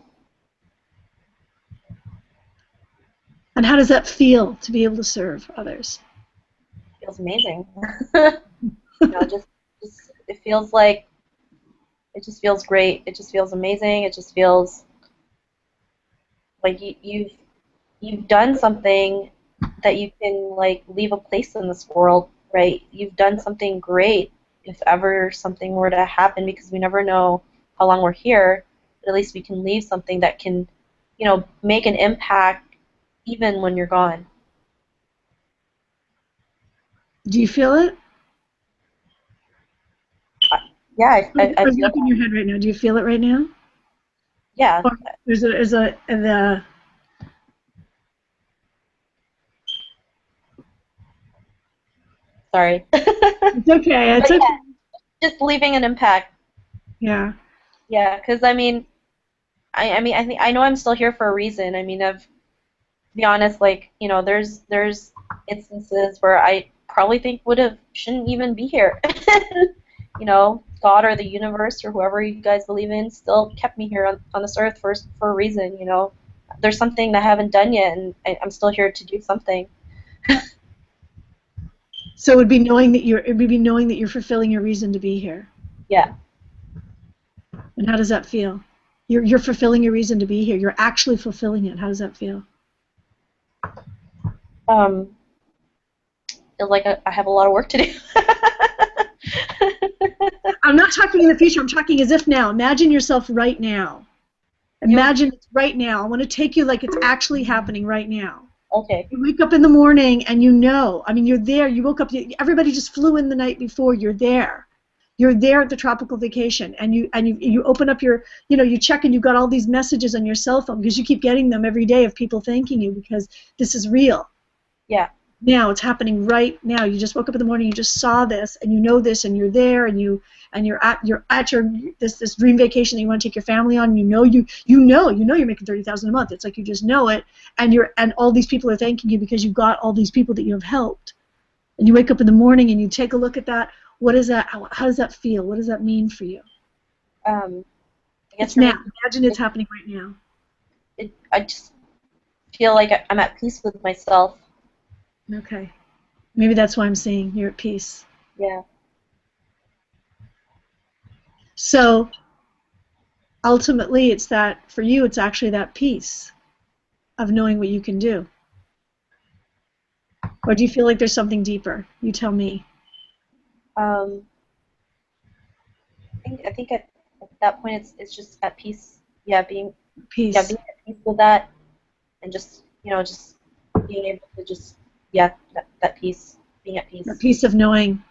And how does that feel to be able to serve others? It feels amazing. Just it feels like it just feels great. It just feels amazing. It just feels like you've done something that you can like leave a place in this world, right? You've done something great. If ever something were to happen, because we never know how long we're here, but at least we can leave something that can, make an impact even when you're gone. Do you feel it? Yeah, I feel it in your head right now. Do you feel it right now? Yeah. Or Sorry. It's okay. It's okay. Yeah, just leaving an impact. Yeah. Yeah, because I think I know I'm still here for a reason. I mean, to be honest, there's instances where I probably shouldn't even be here. God or the universe or whoever you guys believe in still kept me here on this earth for a reason. There's something that I haven't done yet, and I'm still here to do something. So it would be knowing that you're fulfilling your reason to be here. Yeah. And how does that feel? You're fulfilling your reason to be here. You're actually fulfilling it. How does that feel? Feels like I have a lot of work to do. I'm not talking in the future. I'm talking as if now. Imagine yourself right now. Imagine it's right now. I want to take you like it's actually happening right now. Okay. You wake up in the morning and you're there. You woke up. Everybody just flew in the night before. You're there. You're there at the tropical vacation, and you open up you check and you've got all these messages on your cell phone because you keep getting them every day of people thanking you because this is real. Yeah. Now it's happening right now. You just woke up in the morning, you just saw this, and you know this, and you're there, and you're at your this dream vacation that you want to take your family on. And you know you're making $30,000 a month. It's like you just know it, and all these people are thanking you because you've got all these people that you have helped. And you wake up in the morning and you take a look at that. What is that? How does that feel? What does that mean for you? I guess it's now. Imagine it's happening right now. I just feel like I'm at peace with myself. Okay. Maybe that's why I'm saying you're at peace. Yeah. So ultimately it's that, for you, it's actually that peace of knowing what you can do. Or do you feel like there's something deeper? You tell me. I think at that point it's just at peace. Yeah, being at peace with that, and just being able to just that peace, being at peace. The peace of knowing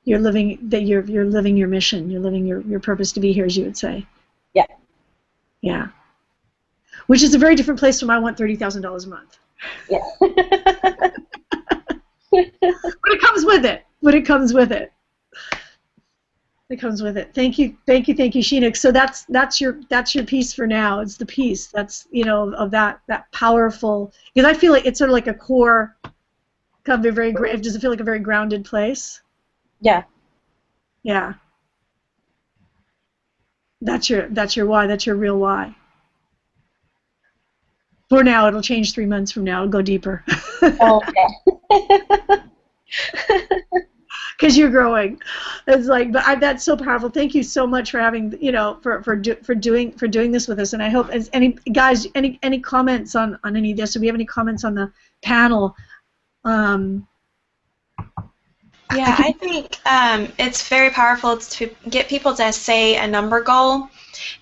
you're living your mission, you're living your purpose to be here, as you would say. Yeah. Yeah. Which is a very different place from I want $30,000 a month. Yeah. But it comes with it. It comes with it. Thank you, Sheena. So that's your piece for now. It's the piece that's of that powerful, because I feel like it's sort of like a core, kind of does it feel like a very grounded place? Yeah. Yeah. That's your why. That's your real why. For now, it'll change 3 months from now. It'll go deeper. Oh, okay. Because you're growing. It's like, but that's so powerful. Thank you so much for having, for doing this with us. And I hope, as any comments on any of this? Do we have any comments on panel. Yeah, I think it's very powerful to get people to say a number goal.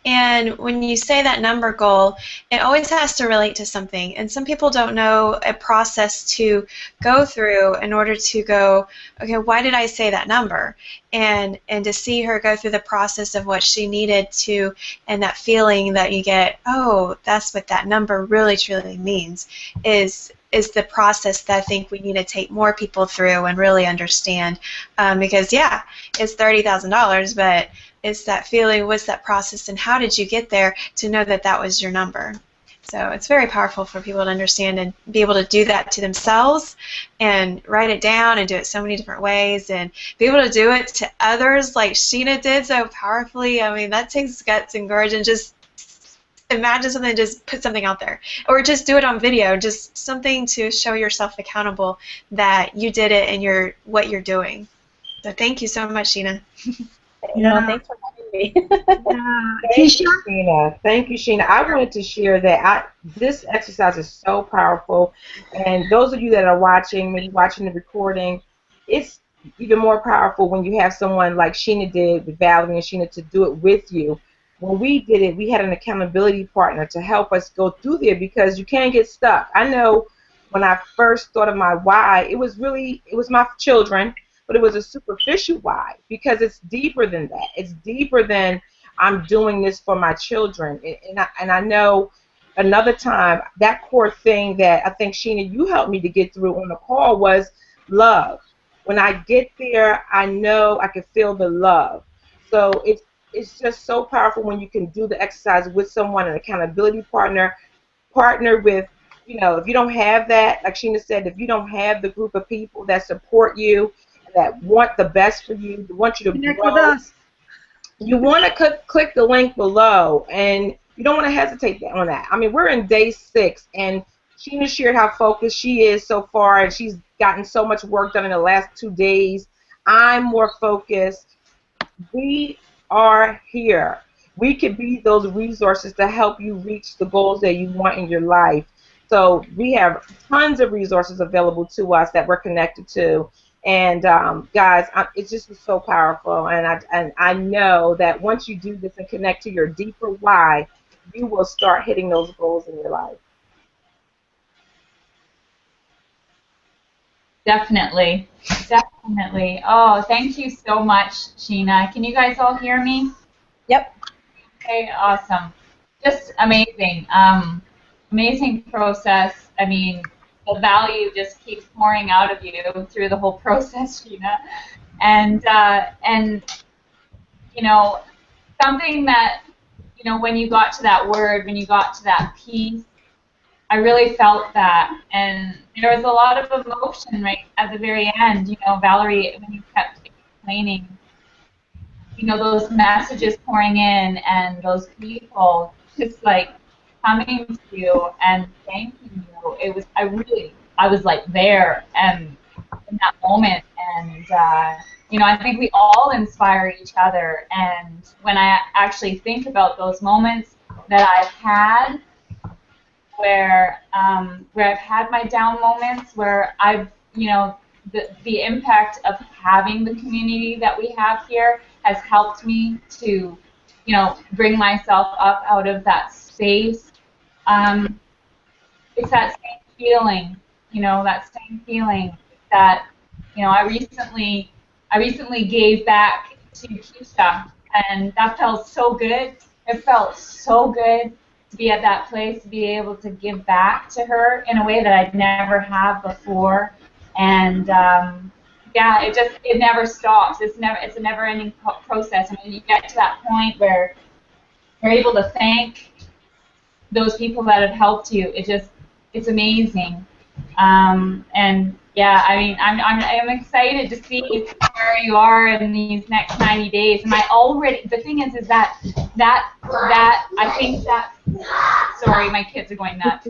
And when you say that number goal, it always has to relate to something. And some people don't know a process to go through in order to go, okay, why did I say that number? And to see her go through the process of what she needed to, and that feeling that you get, oh, that's what that number really truly means, is the process that I think we need to take more people through and really understand. Because, yeah, it's $30,000, but it's that feeling, what's that process, and how did you get there to know that that was your number? So it's very powerful for people to understand and be able to do that to themselves and write it down and do it so many different ways and be able to do it to others like Sheena did so powerfully. I mean, that takes guts and courage, and just imagine something, just put something out there, or just do it on video, just something to show yourself accountable that you did it and what you're doing. So thank you so much, Sheena. No, thanks for having me. Thank you, Sheena. Thank you, Sheena. I wanted to share that this exercise is so powerful, and those of you that are watching, maybe watching the recording, it's even more powerful when you have someone like Sheena did with Valerie and Sheena to do it with you. When we did it, we had an accountability partner to help us go through there, because you can't get stuck. I know when I first thought of my why, it was my children, but it was a superficial why, because it's deeper than that. It's deeper than I'm doing this for my children. And I know another time, that core thing that I think, Sheena, you helped me to get through on the call was love. When I get there, I know I can feel the love. So it's just so powerful when you can do the exercise with someone, an accountability partner with, if you don't have that, like Sheena said, if you don't have the group of people that support you, that want the best for you, want you to Connect grow, with us. You want to click the link below, and you don't want to hesitate on that. I mean, we're in day 6, and Sheena shared how focused she is so far, and she's gotten so much work done in the last 2 days. I'm more focused. We are here. We could be those resources to help you reach the goals that you want in your life. So we have tons of resources available to us that we're connected to. And guys, it just was so powerful. And I know that once you do this and connect to your deeper why, you will start hitting those goals in your life. Definitely. Definitely. Oh, thank you so much, Sheena. Can you guys all hear me? Yep. Okay, awesome. Just amazing. Amazing process. I mean, the value just keeps pouring out of you through the whole process, Sheena. And something that, when you got to that word, when you got to that peace, I really felt that, and there was a lot of emotion right at the very end. Valerie, when you kept explaining, those messages pouring in and those people just like coming to you and thanking you. I was like there and in that moment, and I think we all inspire each other. And when I actually think about those moments that I've had, where I've had my down moments, where I've, the impact of having the community that we have here has helped me to, bring myself up out of that space. It's that same feeling, that, I recently gave back to Keisha, and that felt so good. It felt so good to be at that place, to be able to give back to her in a way that I'd never have before. And yeah, it never stops. It's a never-ending process. I mean, you get to that point where you're able to thank those people that have helped you. It's amazing. And yeah, I mean, I'm excited to see where you are in these next 90 days. And the thing is that I think that, sorry, my kids are going nuts.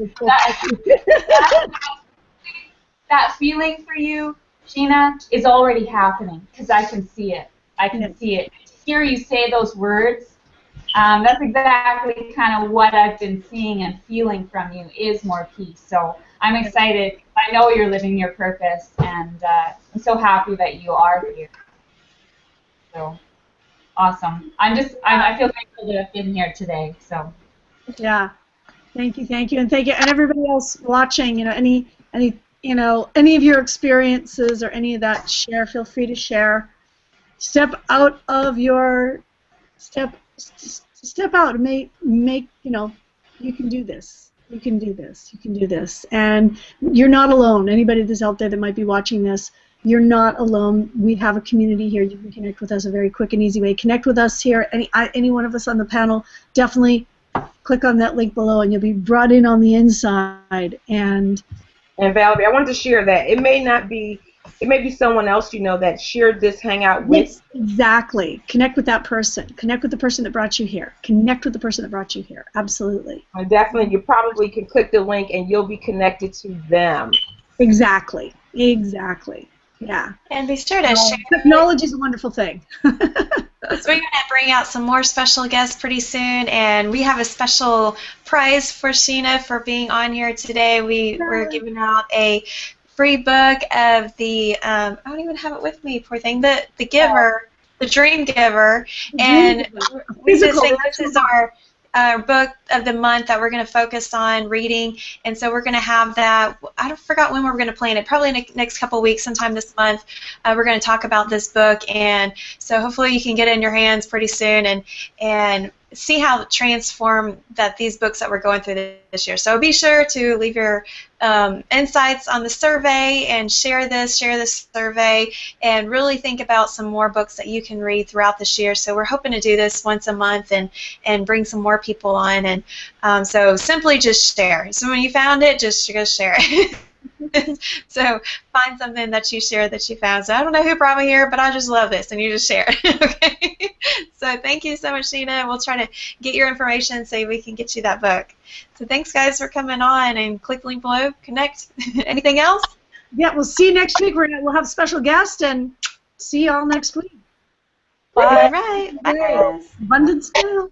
That feeling for you, Sheena, is already happening, because I can see it. I can see it. To hear you say those words, That's exactly kind of what I've been seeing and feeling from you is more peace. So I'm excited. I know you're living your purpose, and I'm so happy that you are here. So awesome. I feel grateful to have been here today. So Yeah. Thank you, and thank you, and everybody else watching. Any of your experiences or any of that, feel free to share. Step out of your step out and make you can do this. You can do this. You can do this, and you're not alone. Anybody that's out there that might be watching this, you're not alone. We have a community here. You can connect with us a very quick and easy way. Connect with us here. Any one of us on the panel, definitely click on that link below, and you'll be brought in on the inside. And Valerie, I wanted to share that it may be someone else that shared this hangout with. Yes, exactly. Connect with that person. Connect with the person that brought you here. Connect with the person that brought you here. Absolutely. And definitely, you probably can click the link and you'll be connected to them. Exactly. Exactly. Yeah. And be sure to share. Technology is a wonderful thing. So we're going to bring out some more special guests pretty soon, and we have a special prize for Sheena for being on here today. We're giving out a free book of the I don't even have it with me, poor thing. The Giver, the Dream Giver, and we just think this is our book of the month that we're going to focus on reading, and so we're going to have that. I forgot when we're going to plan it. Probably in the next couple of weeks, sometime this month. We're going to talk about this book, and so hopefully you can get it in your hands pretty soon and see how transformed that these books that we're going through this year. So be sure to leave your insights on the survey and share this survey, and really think about some more books that you can read throughout this year. So we're hoping to do this once a month and bring some more people on, and so simply just share. So when you found it, just share it. So find something that you share that you found. So I don't know who brought me here, but I just love this, and you just share it. Okay. So thank you so much, Sheena. We'll try to get your information so we can get you that book. So thanks, guys, for coming on, and click the link below. Connect. Anything else? Yeah, we'll see you next week. We'll have a special guest, and see you all next week. Bye. All right. Bye, guys. Abundance now.